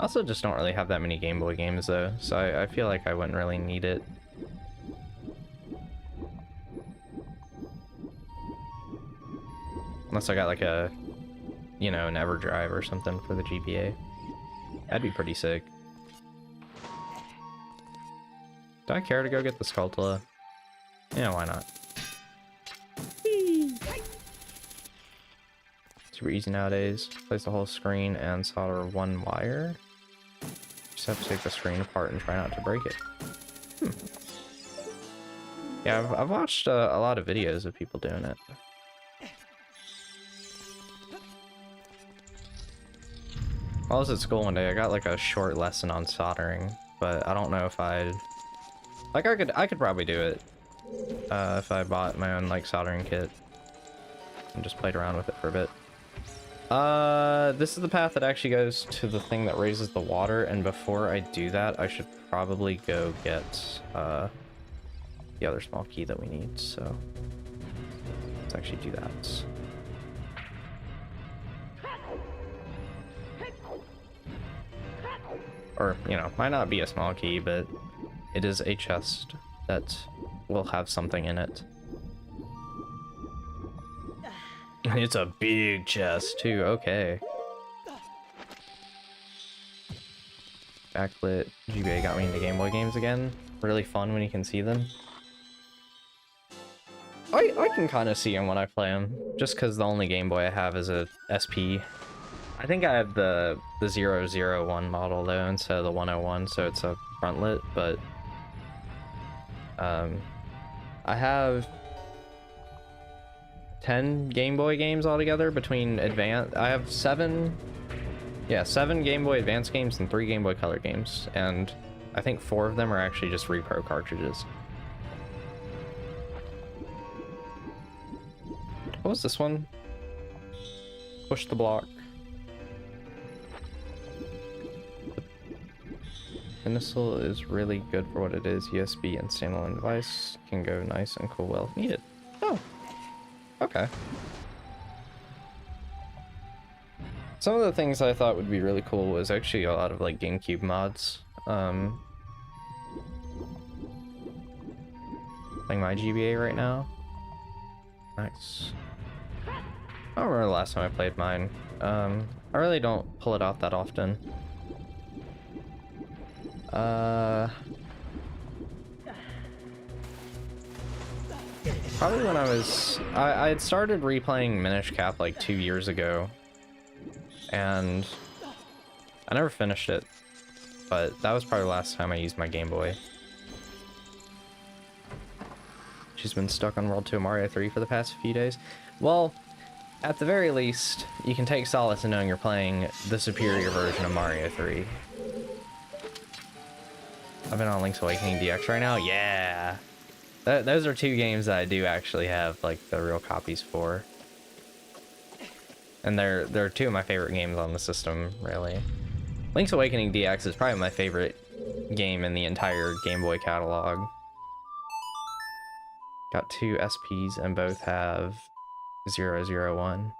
I also just don't really have that many Game Boy games though, so I feel like I wouldn't really need it. Unless I got like a, you know, an EverDrive or something for the GBA. That'd be pretty sick. Do I care to go get the Skulltula? Yeah, why not? Super easy nowadays. Place the whole screen and solder one wire. Just have to take the screen apart and try not to break it. Yeah, I've watched a lot of videos of people doing it. While I was at school one day, I got like a short lesson on soldering, but I don't know if I'd... Like, I could probably do it if I bought my own like soldering kit and just played around with it for a bit. This is the path that actually goes to the thing that raises the water, and before I do that, I should probably go get the other small key that we need, so let's actually do that. Or, you know, might not be a small key, but it is a chest that will have something in it. It's a big chest, too. Okay. Backlit. GBA got me into Game Boy games again. Really fun when you can see them. I can kind of see them when I play them, just because the only Game Boy I have is a SP. I think I have the 001 model though instead of the 101, so it's a frontlit, but I have 10 Game Boy games altogether between advanced. I have 7 Game Boy Advance games and 3 Game Boy Color games, and I think 4 of them are actually just repro cartridges. What was this one? Push the block. Pencil is really good for what it is. USB and standalone device can go nice and cool well if needed. Oh, okay. Some of the things I thought would be really cool was actually a lot of like GameCube mods. Playing my GBA right now. Nice. I don't remember the last time I played mine. I really don't pull it out that often. Probably when I had started replaying Minish Cap like 2 years ago, and I never finished it, but that was probably the last time I used my Game Boy. She's been stuck on World 2 of Mario 3 for the past few days. Well, at the very least, you can take solace in knowing you're playing the superior version of Mario 3. I've been on Link's Awakening DX right now. Yeah, those are 2 games that I do actually have like the real copies for, and they're 2 of my favorite games on the system. Really, Link's Awakening DX is probably my favorite game in the entire Game Boy catalog. Got 2 SPs and both have 001.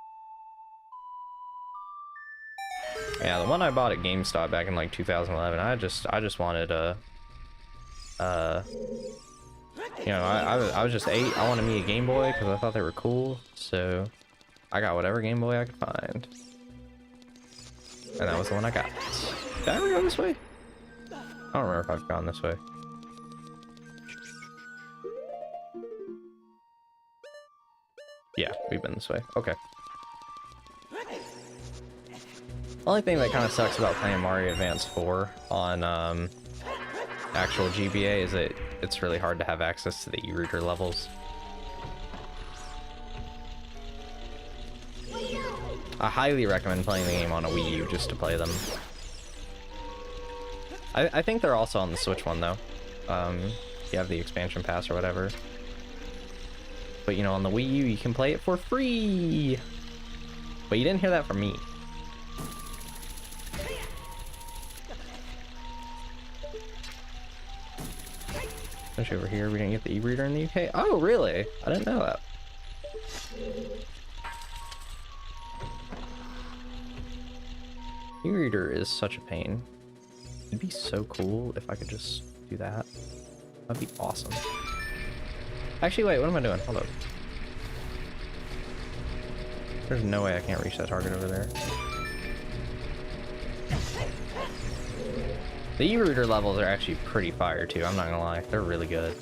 Yeah, the one I bought at GameStop back in like 2011. I just wanted a. You know, I was just 8. I wanted me a Game Boy because I thought they were cool. So I got whatever Game Boy I could find, and that was the one I got. Did I ever go this way? I don't remember if I've gone this way. Yeah, we've been this way. Okay. Only thing that kind of sucks about playing Mario Advance 4 on actual GBA is that it's really hard to have access to the e-reader levels. I highly recommend playing the game on a Wii U just to play them. I think they're also on the Switch one though. You have the expansion pass or whatever. But you know, on the Wii U you can play it for free. But you didn't hear that from me. Over here, we didn't get the e-reader in the UK. Oh, really? I didn't know that. E-reader is such a pain. It'd be so cool if I could just do that. That'd be awesome. Actually, wait, what am I doing? Hold up. There's no way I can't reach that target over there. The E-reader levels are actually pretty fire too, I'm not gonna lie. They're really good.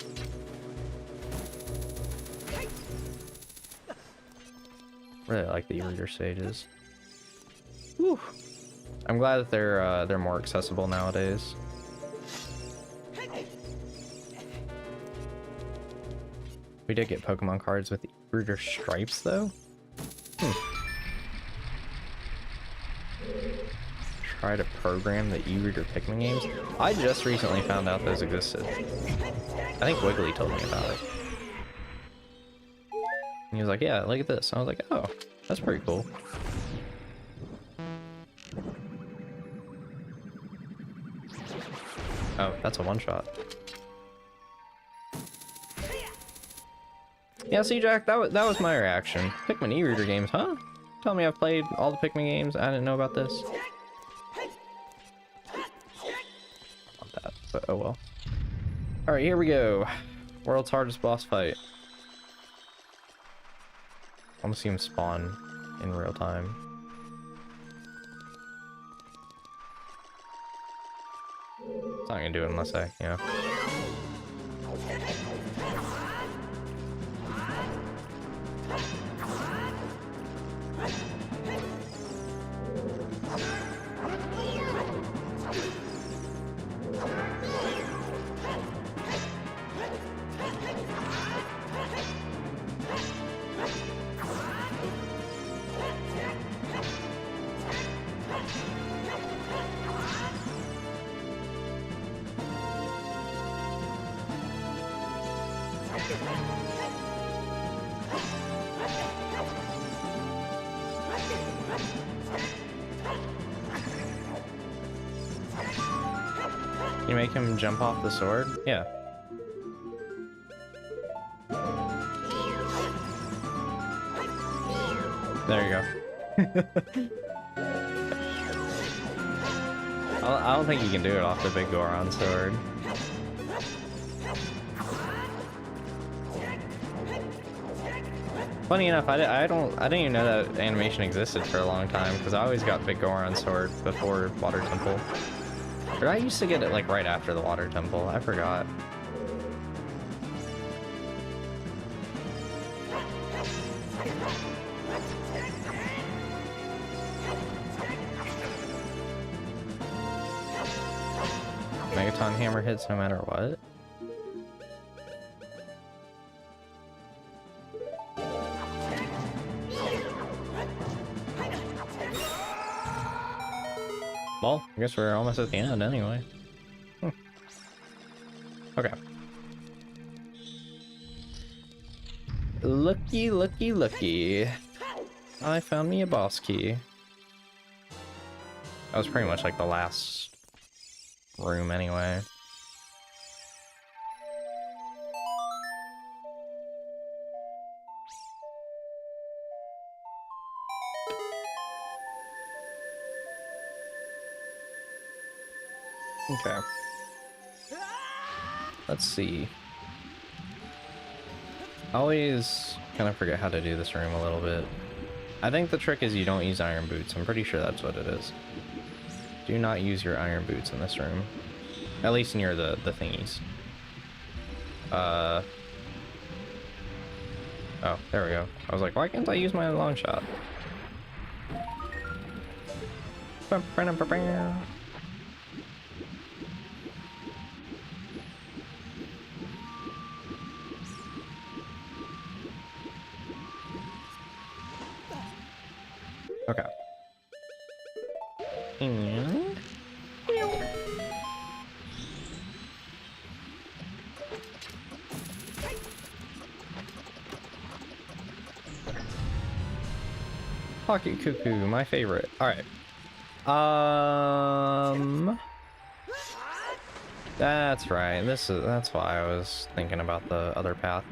Really like the E-reader stages. Whew. I'm glad that they're more accessible nowadays. We did get Pokemon cards with E-reader stripes though. Try to program the E-reader Pikmin games. I just recently found out those existed. I think Wiggly told me about it. And he was like, yeah, look at this. I was like, oh, that's pretty cool. Oh, that's a one-shot. Yeah, see, Jack, that was my reaction. Pikmin E-reader games, huh? Tell me I've played all the Pikmin games. I didn't know about this. Not that, but oh well. All right, here we go. World's hardest boss fight. I'm gonna see him spawn in real time. It's not gonna do it unless I, you know. You make him jump off the sword? Yeah. There you go. I don't think you can do it off the big Goron sword. Funny enough, I didn't even know that animation existed for a long time because I always got big Goron sword before Water Temple. Or I used to get it like right after the Water Temple. I forgot. Megaton hammer hits no matter what. Well, I guess we're almost at the end anyway. Okay. Looky, looky, looky. I found me a boss key. That was pretty much like the last room anyway. Okay. Let's see. I always kind of forget how to do this room a little bit. I think the trick is you don't use iron boots. I'm pretty sure that's what it is. Do not use your iron boots in this room. At least near the thingies. Oh, there we go. I was like, why can't I use my long shot? Okay. And... Pocket Cuckoo, my favorite. Alright. That's right. That's why I was thinking about the other path.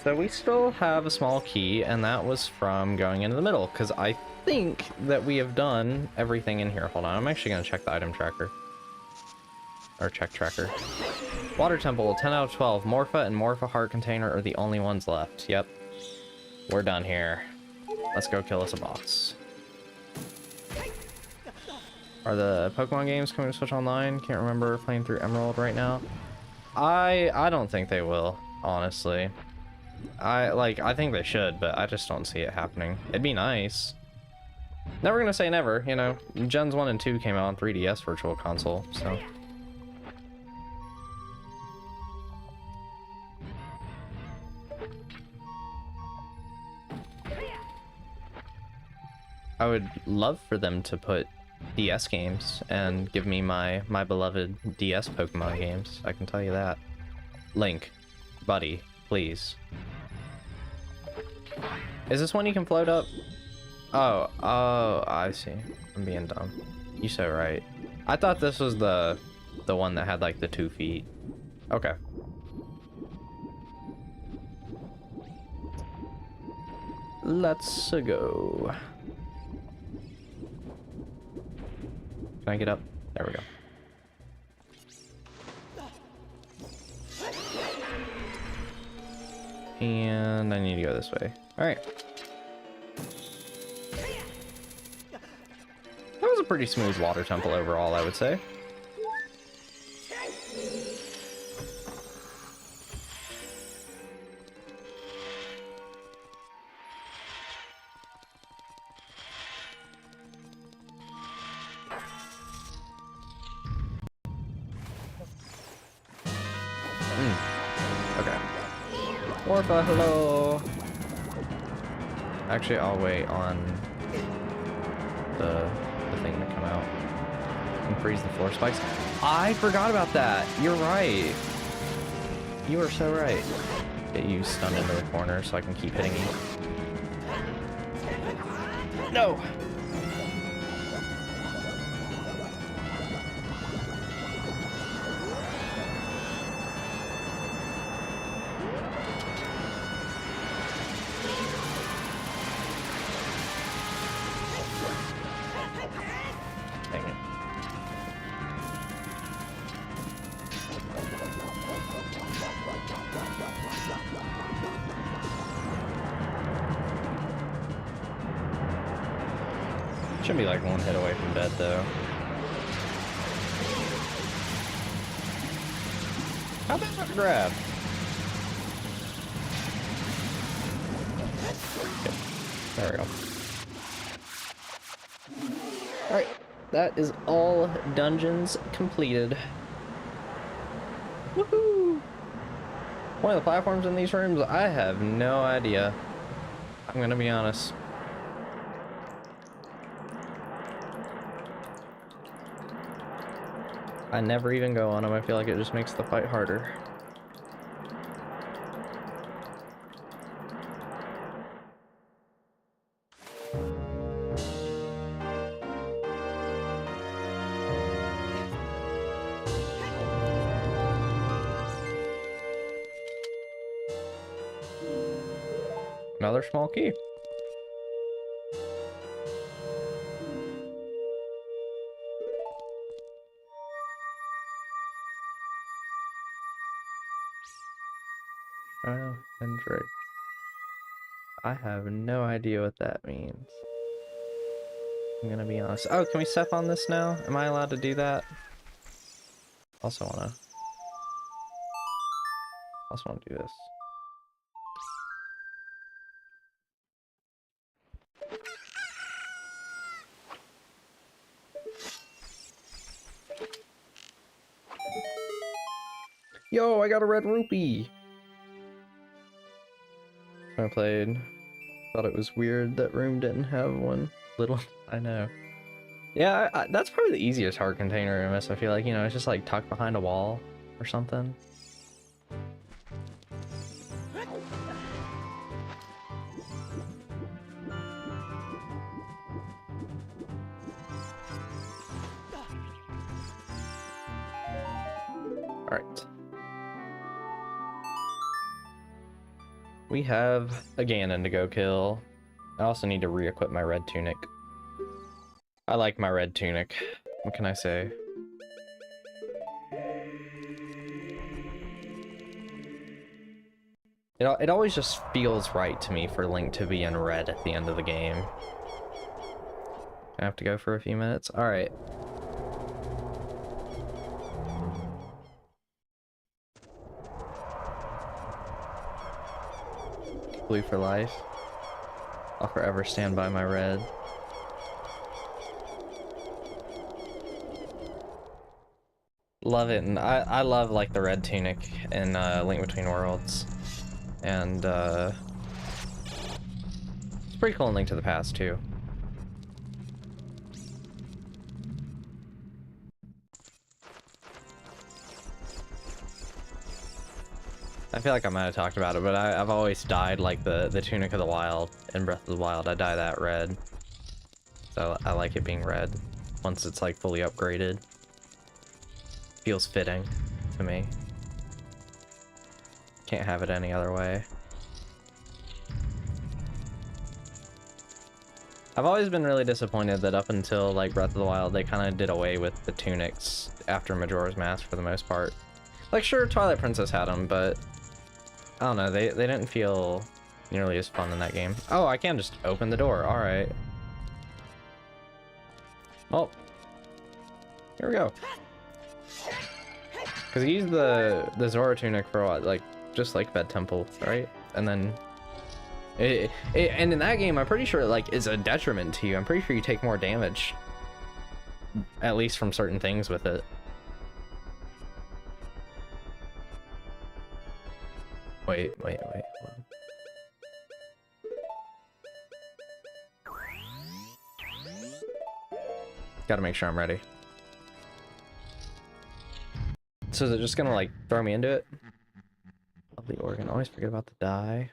So we still have a small key, and that was from going into the middle, because I think that we have done everything in here. Hold on, I'm actually gonna check the item tracker. Or check tracker. Water Temple, 10 out of 12. Morpha and Morpha Heart Container are the only ones left. Yep. We're done here. Let's go kill us a boss. Are the Pokemon games coming to Switch Online? Can't remember playing through Emerald right now. I don't think they will, honestly. I think they should, but I just don't see it happening. It'd be nice. Never gonna say never, you know. Gens 1 and 2 came out on 3DS Virtual Console, so. I would love for them to put DS games and give me my beloved DS Pokemon games. I can tell you that. Link, buddy, please. Is this one you can float up? Oh, I see. I'm being dumb. You're so right. I thought this was the one that had like the 2 feet. Okay. Let's go. Can I get up? There we go. And I need to go this way. Alright. That was a pretty smooth water temple overall, I would say. Okay. Morpha, hello! Actually, I'll wait on the thing to come out and freeze the floor spikes. I forgot about that! You're right! You are so right. Get you stunned into the corner so I can keep hitting you. No! Should be like one hit away from dead though. How'd that not grab? Okay. There we go. Alright, that is all dungeons completed. Woohoo! One of the platforms in these rooms, I have no idea. I'm gonna be honest. I never even go on them. I feel like it just makes the fight harder. Another small key. Oh, Hendrick. I have no idea what that means. I'm gonna be honest. Oh, can we step on this now? Am I allowed to do that? Also wanna do this. Yo, I got a red rupee! I played. Thought it was weird that room didn't have one. Little, I know. Yeah, that's probably the easiest heart container in this. I feel like, you know, it's just like tucked behind a wall or something. Alright. We have a Ganon to go kill. I also need to re-equip my red tunic. I like my red tunic. What can I say? It always just feels right to me for Link to be in red at the end of the game. I have to go for a few minutes? Alright. Blue for life. I'll forever stand by my red. Love it, and I love like the red tunic in Link Between Worlds. And it's pretty cool in Link to the Past too. I feel like I might have talked about it, but I've always dyed like the Tunic of the Wild in Breath of the Wild. I dye that red. So I like it being red once it's like fully upgraded. Feels fitting to me. Can't have it any other way. I've always been really disappointed that up until like Breath of the Wild, they kind of did away with the tunics after Majora's Mask for the most part. Like, sure, Twilight Princess had them, but I don't know, they didn't feel nearly as fun in that game. Oh, I can just open the door, alright. Well, here we go. Because he used the Zora tunic for what, like, just like Bed Temple, right? And then, and in that game, I'm pretty sure it, like, is a detriment to you. I'm pretty sure you take more damage, at least from certain things with it. Wait. Hold on. Gotta make sure I'm ready. So is it just gonna like throw me into it? Lovely organ. Always forget about the dye.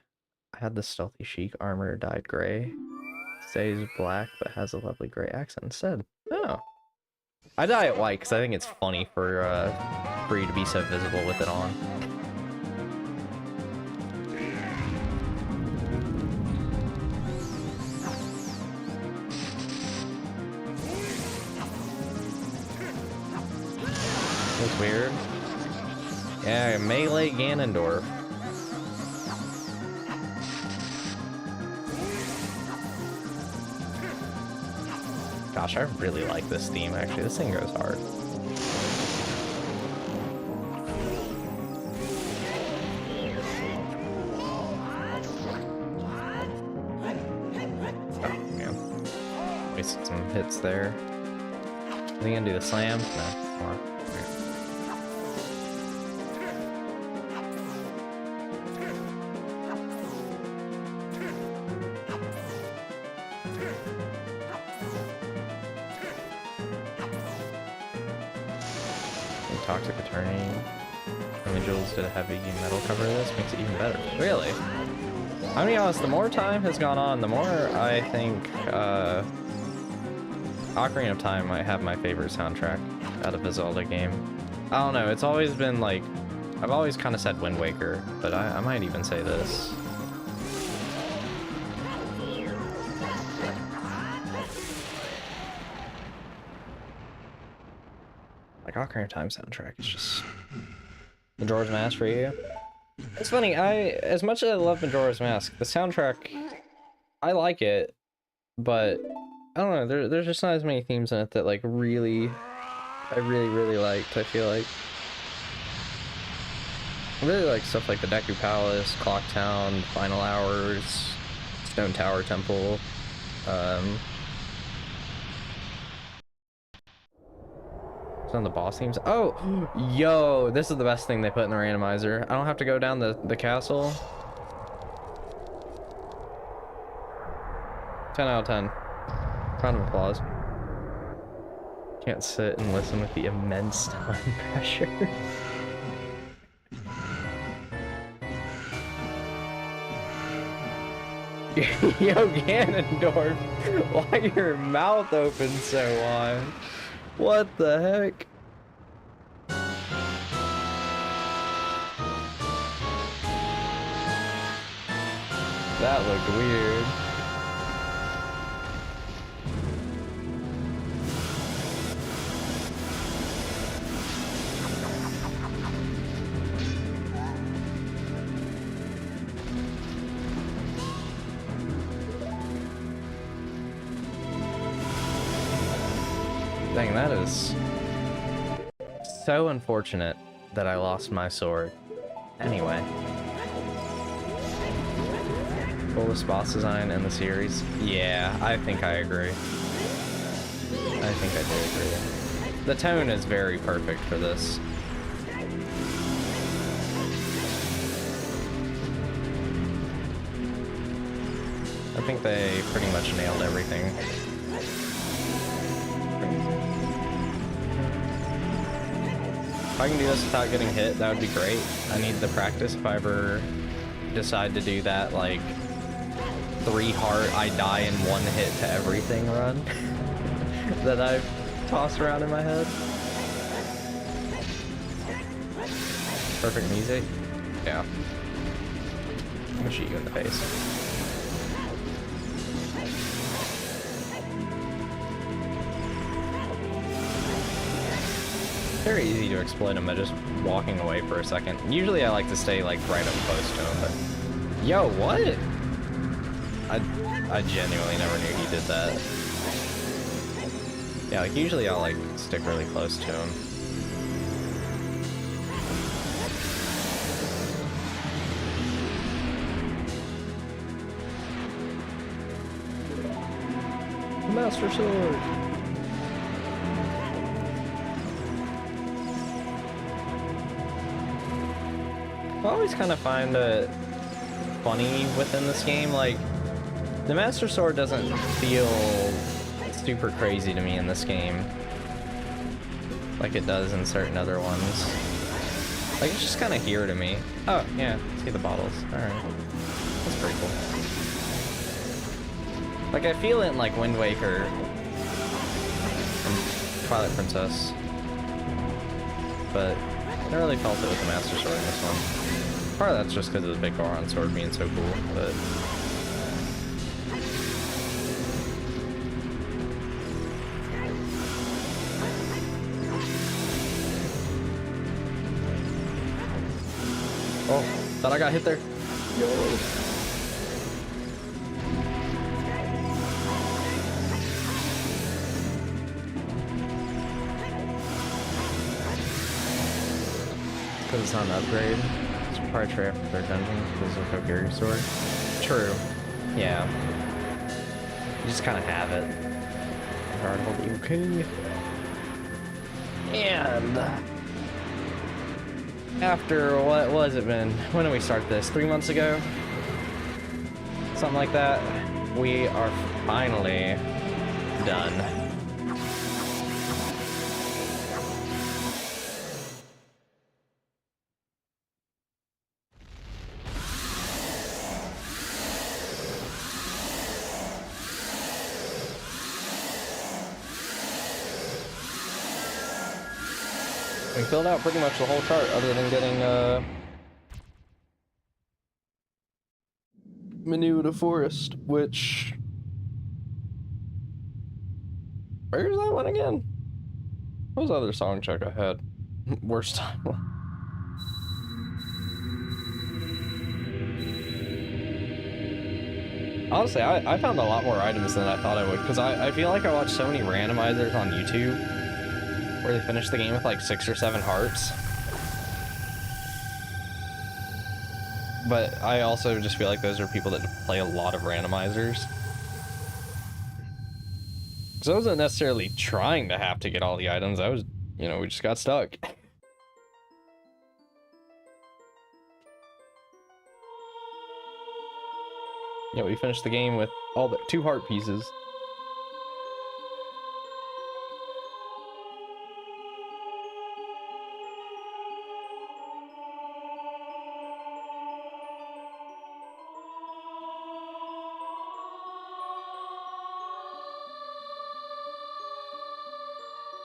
I had the stealthy chic armor dyed gray. Stays black but has a lovely gray accent instead. Oh. I dye it white because I think it's funny for you to be so visible with it on. That's weird. Yeah, melee Ganondorf. Gosh, I really like this theme actually. This thing goes hard. Oh man. Wasted some hits there. Are they gonna do the slam? No, come on. Toxic Attorney. Only Jules did a heavy metal cover of this, makes it even better. Really? I'm gonna be honest, the more time has gone on, the more I think Ocarina of Time might have my favorite soundtrack out of a Zelda game. I don't know, it's always been like, I've always kind of said Wind Waker, but I might even say this. Like, Ocarina of Time soundtrack is just Majora's Mask for you. It's funny, as much as I love Majora's Mask, the soundtrack, I like it, but I don't know, there's just not as many themes in it that, like, I really liked, I feel like. I really like stuff like the Deku Palace, Clock Town, Final Hours, Stone Tower Temple, some of the boss themes. Oh, yo, this is the best thing they put in the randomizer. I don't have to go down the castle. 10 out of 10. Round of applause. Can't sit and listen with the immense time pressure. Yo, Ganondorf, why your mouth open so wide? What the heck? That looked weird. is so unfortunate that I lost my sword. Anyway. Coolest boss design in the series? Yeah, I think I agree. I think I do agree. The tone is very perfect for this. I think they pretty much nailed everything. If I can do this without getting hit, that would be great. I need the practice if I ever decide to do that, like, 3 heart, I die in 1 hit to everything run that I've tossed around in my head. Perfect music? Yeah. I'm gonna shoot you in the face. Very easy to exploit him by just walking away for a second. Usually I like to stay like right up close to him, but... Yo, what? I genuinely never knew he did that. Yeah, like usually I'll like stick really close to him. Master Sword! I always kind of find it funny within this game, like, the Master Sword doesn't feel super crazy to me in this game, like it does in certain other ones. Like, it's just kind of here to me. Oh, yeah, see the bottles. Alright. That's pretty cool. Like, I feel it in, like, Wind Waker and Twilight Princess, but I never really felt it with the Master Sword in this one. Part of that's just because of the big Goron sword being so cool, but... Oh, thought I got hit there. Yo. Because it's not an upgrade. It's probably trade after 3rd dungeon because of Kokiri sword. True. Yeah. You just kind of have it. Hard hold okay. And after what has it been? When did we start this? 3 months ago? Something like that. We are finally done. We filled out pretty much the whole chart other than getting Manu to Forest, which... Where's that one again? What was the other song check I had? Worst time. Honestly, I found a lot more items than I thought I would, because I feel like I watched so many randomizers on YouTube where they finish the game with like 6 or 7 hearts. But I also just feel like those are people that play a lot of randomizers. Because I wasn't necessarily trying to have to get all the items, I was, you know, we just got stuck. Yeah, we finished the game with all the 2 heart pieces.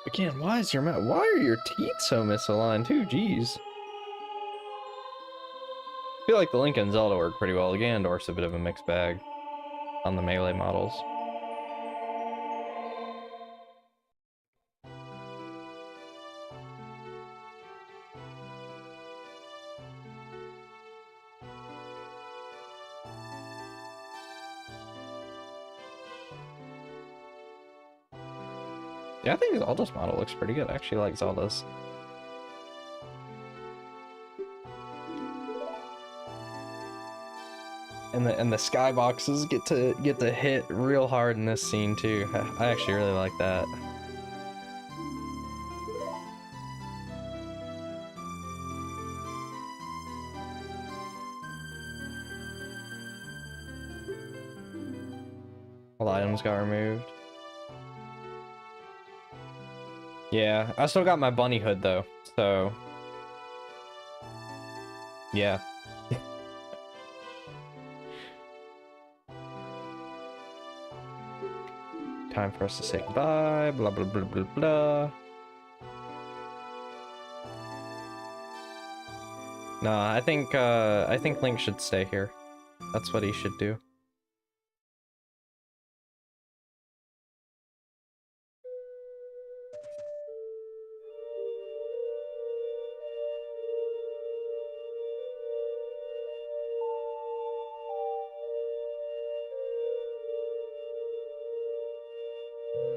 Again, why is your mouth? Why are your teeth so misaligned too? Jeez. I feel like the Link and Zelda work pretty well. The Ganondorf's a bit of a mixed bag on the melee models. Yeah, I think Zelda's model looks pretty good. I actually like Zelda's. And the skyboxes get to hit real hard in this scene too. I actually really like that. All the items got removed. Yeah, I still got my bunny hood though, so yeah. Time for us to say goodbye, blah blah blah blah blah. No, I think Link should stay here. That's what he should do.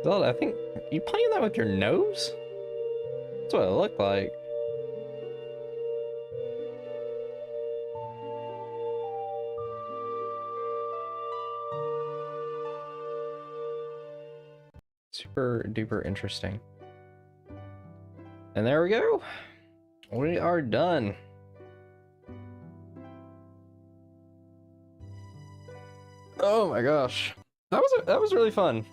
Zelda, I think you playing that with your nose? That's what it looked like. Super duper interesting. And there we go. We are done. Oh my gosh. That was really fun.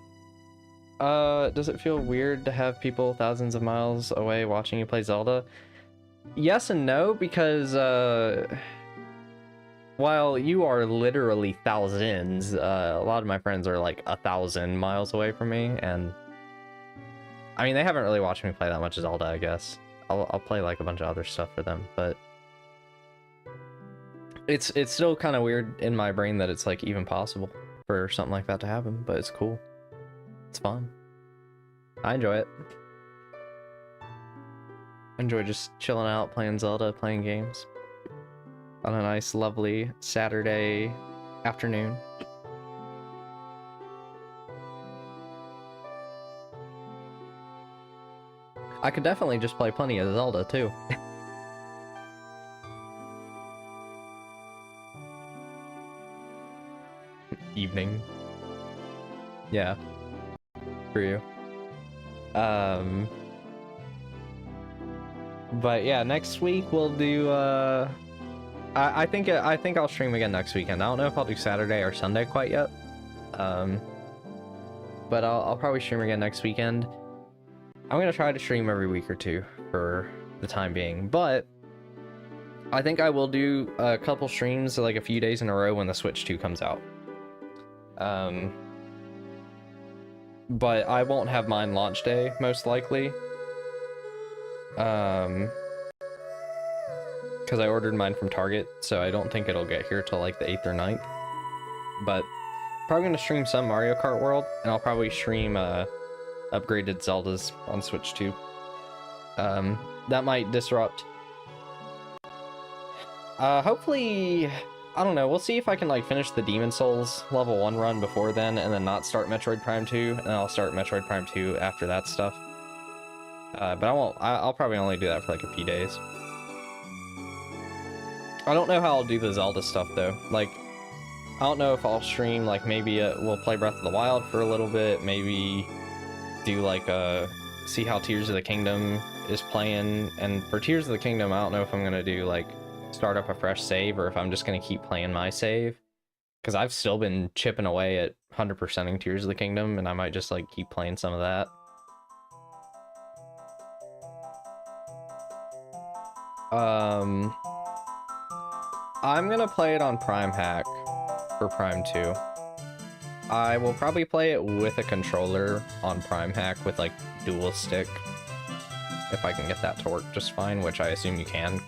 Does it feel weird to have people thousands of miles away watching you play Zelda? Yes and no, because while you are literally thousands, a lot of my friends are like 1,000 miles away from me, and I mean, they haven't really watched me play that much Zelda, I guess. I'll play like a bunch of other stuff for them, but it's still kind of weird in my brain that it's like even possible for something like that to happen, but it's cool. It's fun. I enjoy it. I enjoy just chilling out, playing Zelda, playing games on a nice, lovely Saturday afternoon. I could definitely just play plenty of Zelda too. Evening. Yeah. For you. But yeah, next week we'll do I think I'll stream again next weekend. I don't know if I'll do Saturday or Sunday quite yet. But I'll probably stream again next weekend. I'm gonna try to stream every week or two for the time being, but I think I will do a couple streams like a few days in a row when the Switch 2 comes out. But I won't have mine launch day, most likely. Because I ordered mine from Target, so I don't think it'll get here till like the 8th or 9th. But probably gonna stream some Mario Kart World, and I'll probably stream upgraded Zeldas on Switch 2. That might disrupt. Hopefully, I don't know, we'll see if I can like finish the Demon Souls level 1 run before then, and then not start Metroid Prime 2, and I'll start Metroid Prime 2 after that stuff. But I'll probably only do that for like a few days. I don't know how I'll do the Zelda stuff though. Like, I don't know if I'll stream, like maybe we'll play Breath of the Wild for a little bit, maybe do like see how Tears of the Kingdom is playing, and for Tears of the Kingdom I don't know if I'm gonna do like start up a fresh save or if I'm just gonna keep playing my save, because I've still been chipping away at 100%ing Tears of the Kingdom, and I might just like keep playing some of that. I'm gonna play it on Prime Hack for Prime 2. I will probably play it with a controller on Prime Hack with like dual stick, if I can get that to work just fine, which I assume you can.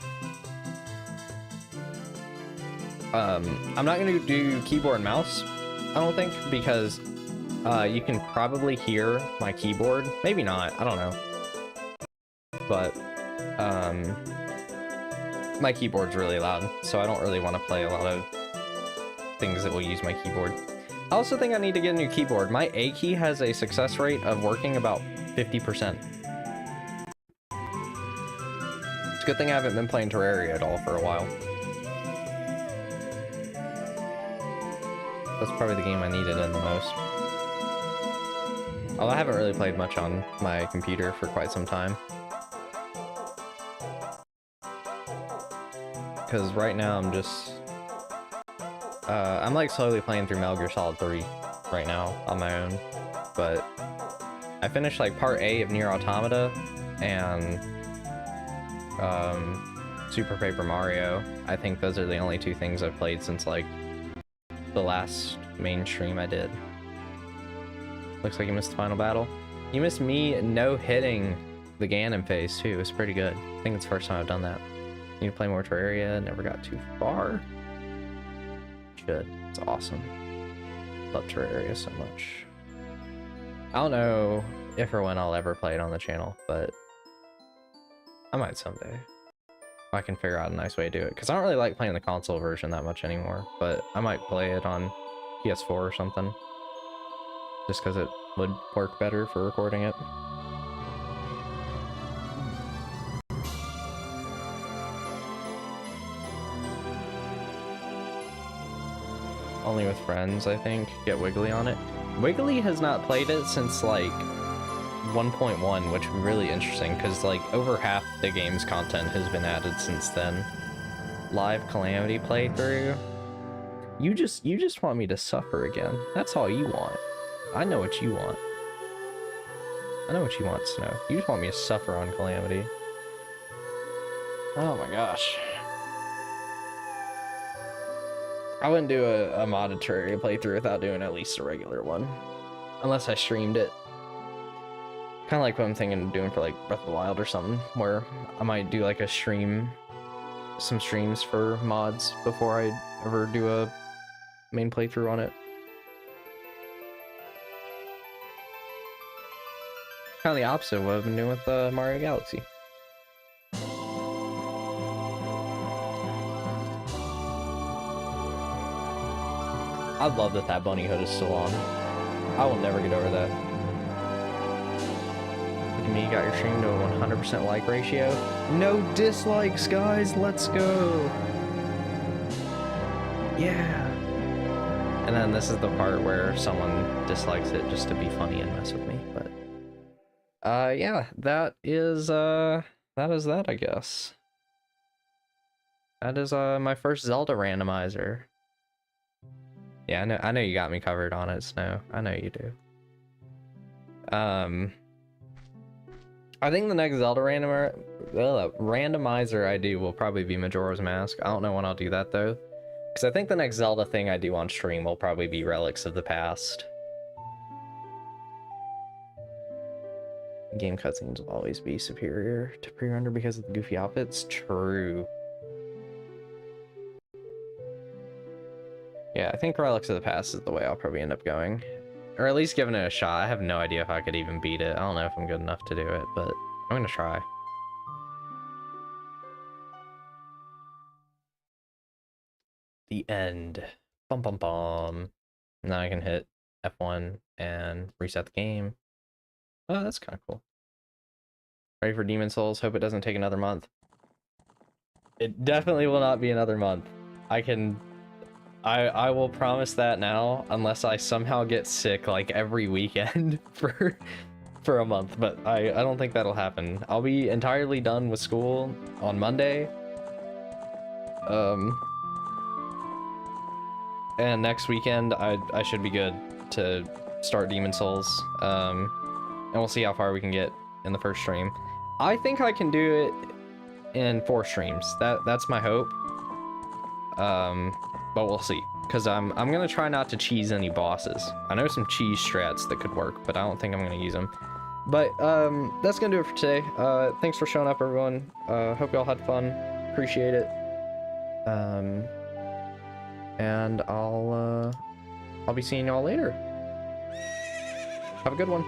I'm not gonna do keyboard and mouse, I don't think, because you can probably hear my keyboard. Maybe not, I don't know. But my keyboard's really loud, so I don't really want to play a lot of things that will use my keyboard. I also think I need to get a new keyboard. My A key has a success rate of working about 50%. It's a good thing I haven't been playing Terraria at all for a while. That's probably the game I needed in the most. Although I haven't really played much on my computer for quite some time. Because right now I'm just... I'm like slowly playing through Metal Gear Solid 3 right now on my own. But I finished like part A of Nier Automata and Super Paper Mario. I think those are the only two things I've played since like the last main stream I did. Looks like you missed the final battle. You missed me no-hitting the Ganon phase too. It was pretty good. I think it's the first time I've done that. Need to play more Terraria. Never got too far. Should. It's awesome. Love Terraria so much. I don't know if or when I'll ever play it on the channel, but I might someday. If I can figure out a nice way to do it. Because I don't really like playing the console version that much anymore, but I might play it on PS4 or something. Just because it would work better for recording it. Only with friends, I think. Get Wiggly on it. Wiggly has not played it since like 1.1, which would be really interesting because like over half the game's content has been added since then. Live Calamity playthrough. You just want me to suffer again. That's all you want. I know what you want. I know what you want, Snow. You just want me to suffer on Calamity. Oh my gosh. I wouldn't do a modded Terraria playthrough without doing at least a regular one. Unless I streamed it. Kind of like what I'm thinking of doing for like Breath of the Wild or something, where I might do like a stream, some streams for mods before I ever do a main playthrough on it. Kind of the opposite of what I've been doing with Mario Galaxy. I love that that bunny hood is still on. I will never get over that. Look at me, you got your stream to a 100% like ratio. No dislikes, guys, let's go. Yeah. And then this is the part where someone dislikes it just to be funny and mess with me, but... yeah, that is that, I guess. That is, my first Zelda randomizer. Yeah, I know you got me covered on it, Snow. I know you do. I think the next Zelda randomizer I do will probably be Majora's Mask. I don't know when I'll do that, though. Because I think the next Zelda thing I do on stream will probably be Relics of the Past. Game cutscenes will always be superior to pre-render because of the goofy outfits. True. Yeah, I think Relics of the Past is the way I'll probably end up going. Or at least giving it a shot. I have no idea if I could even beat it. I don't know if I'm good enough to do it, but I'm gonna try. The end. Bum bum bum. Now I can hit F1 and reset the game. Oh, that's kind of cool. Ready for Demon Souls? Hope it doesn't take another month. It definitely will not be another month. I will promise that now, unless I somehow get sick like every weekend for a month, but I don't think that'll happen. I'll be entirely done with school on Monday. And next weekend I should be good to start Demon Souls. And we'll see how far we can get in the first stream. I think I can do it in 4 streams. That's my hope. But we'll see, because I'm gonna try not to cheese any bosses. I know some cheese strats that could work, but I don't think I'm gonna use them. But that's gonna do it for today. Thanks for showing up, everyone. Hope y'all had fun. Appreciate it. And I'll be seeing y'all later. Have a good one.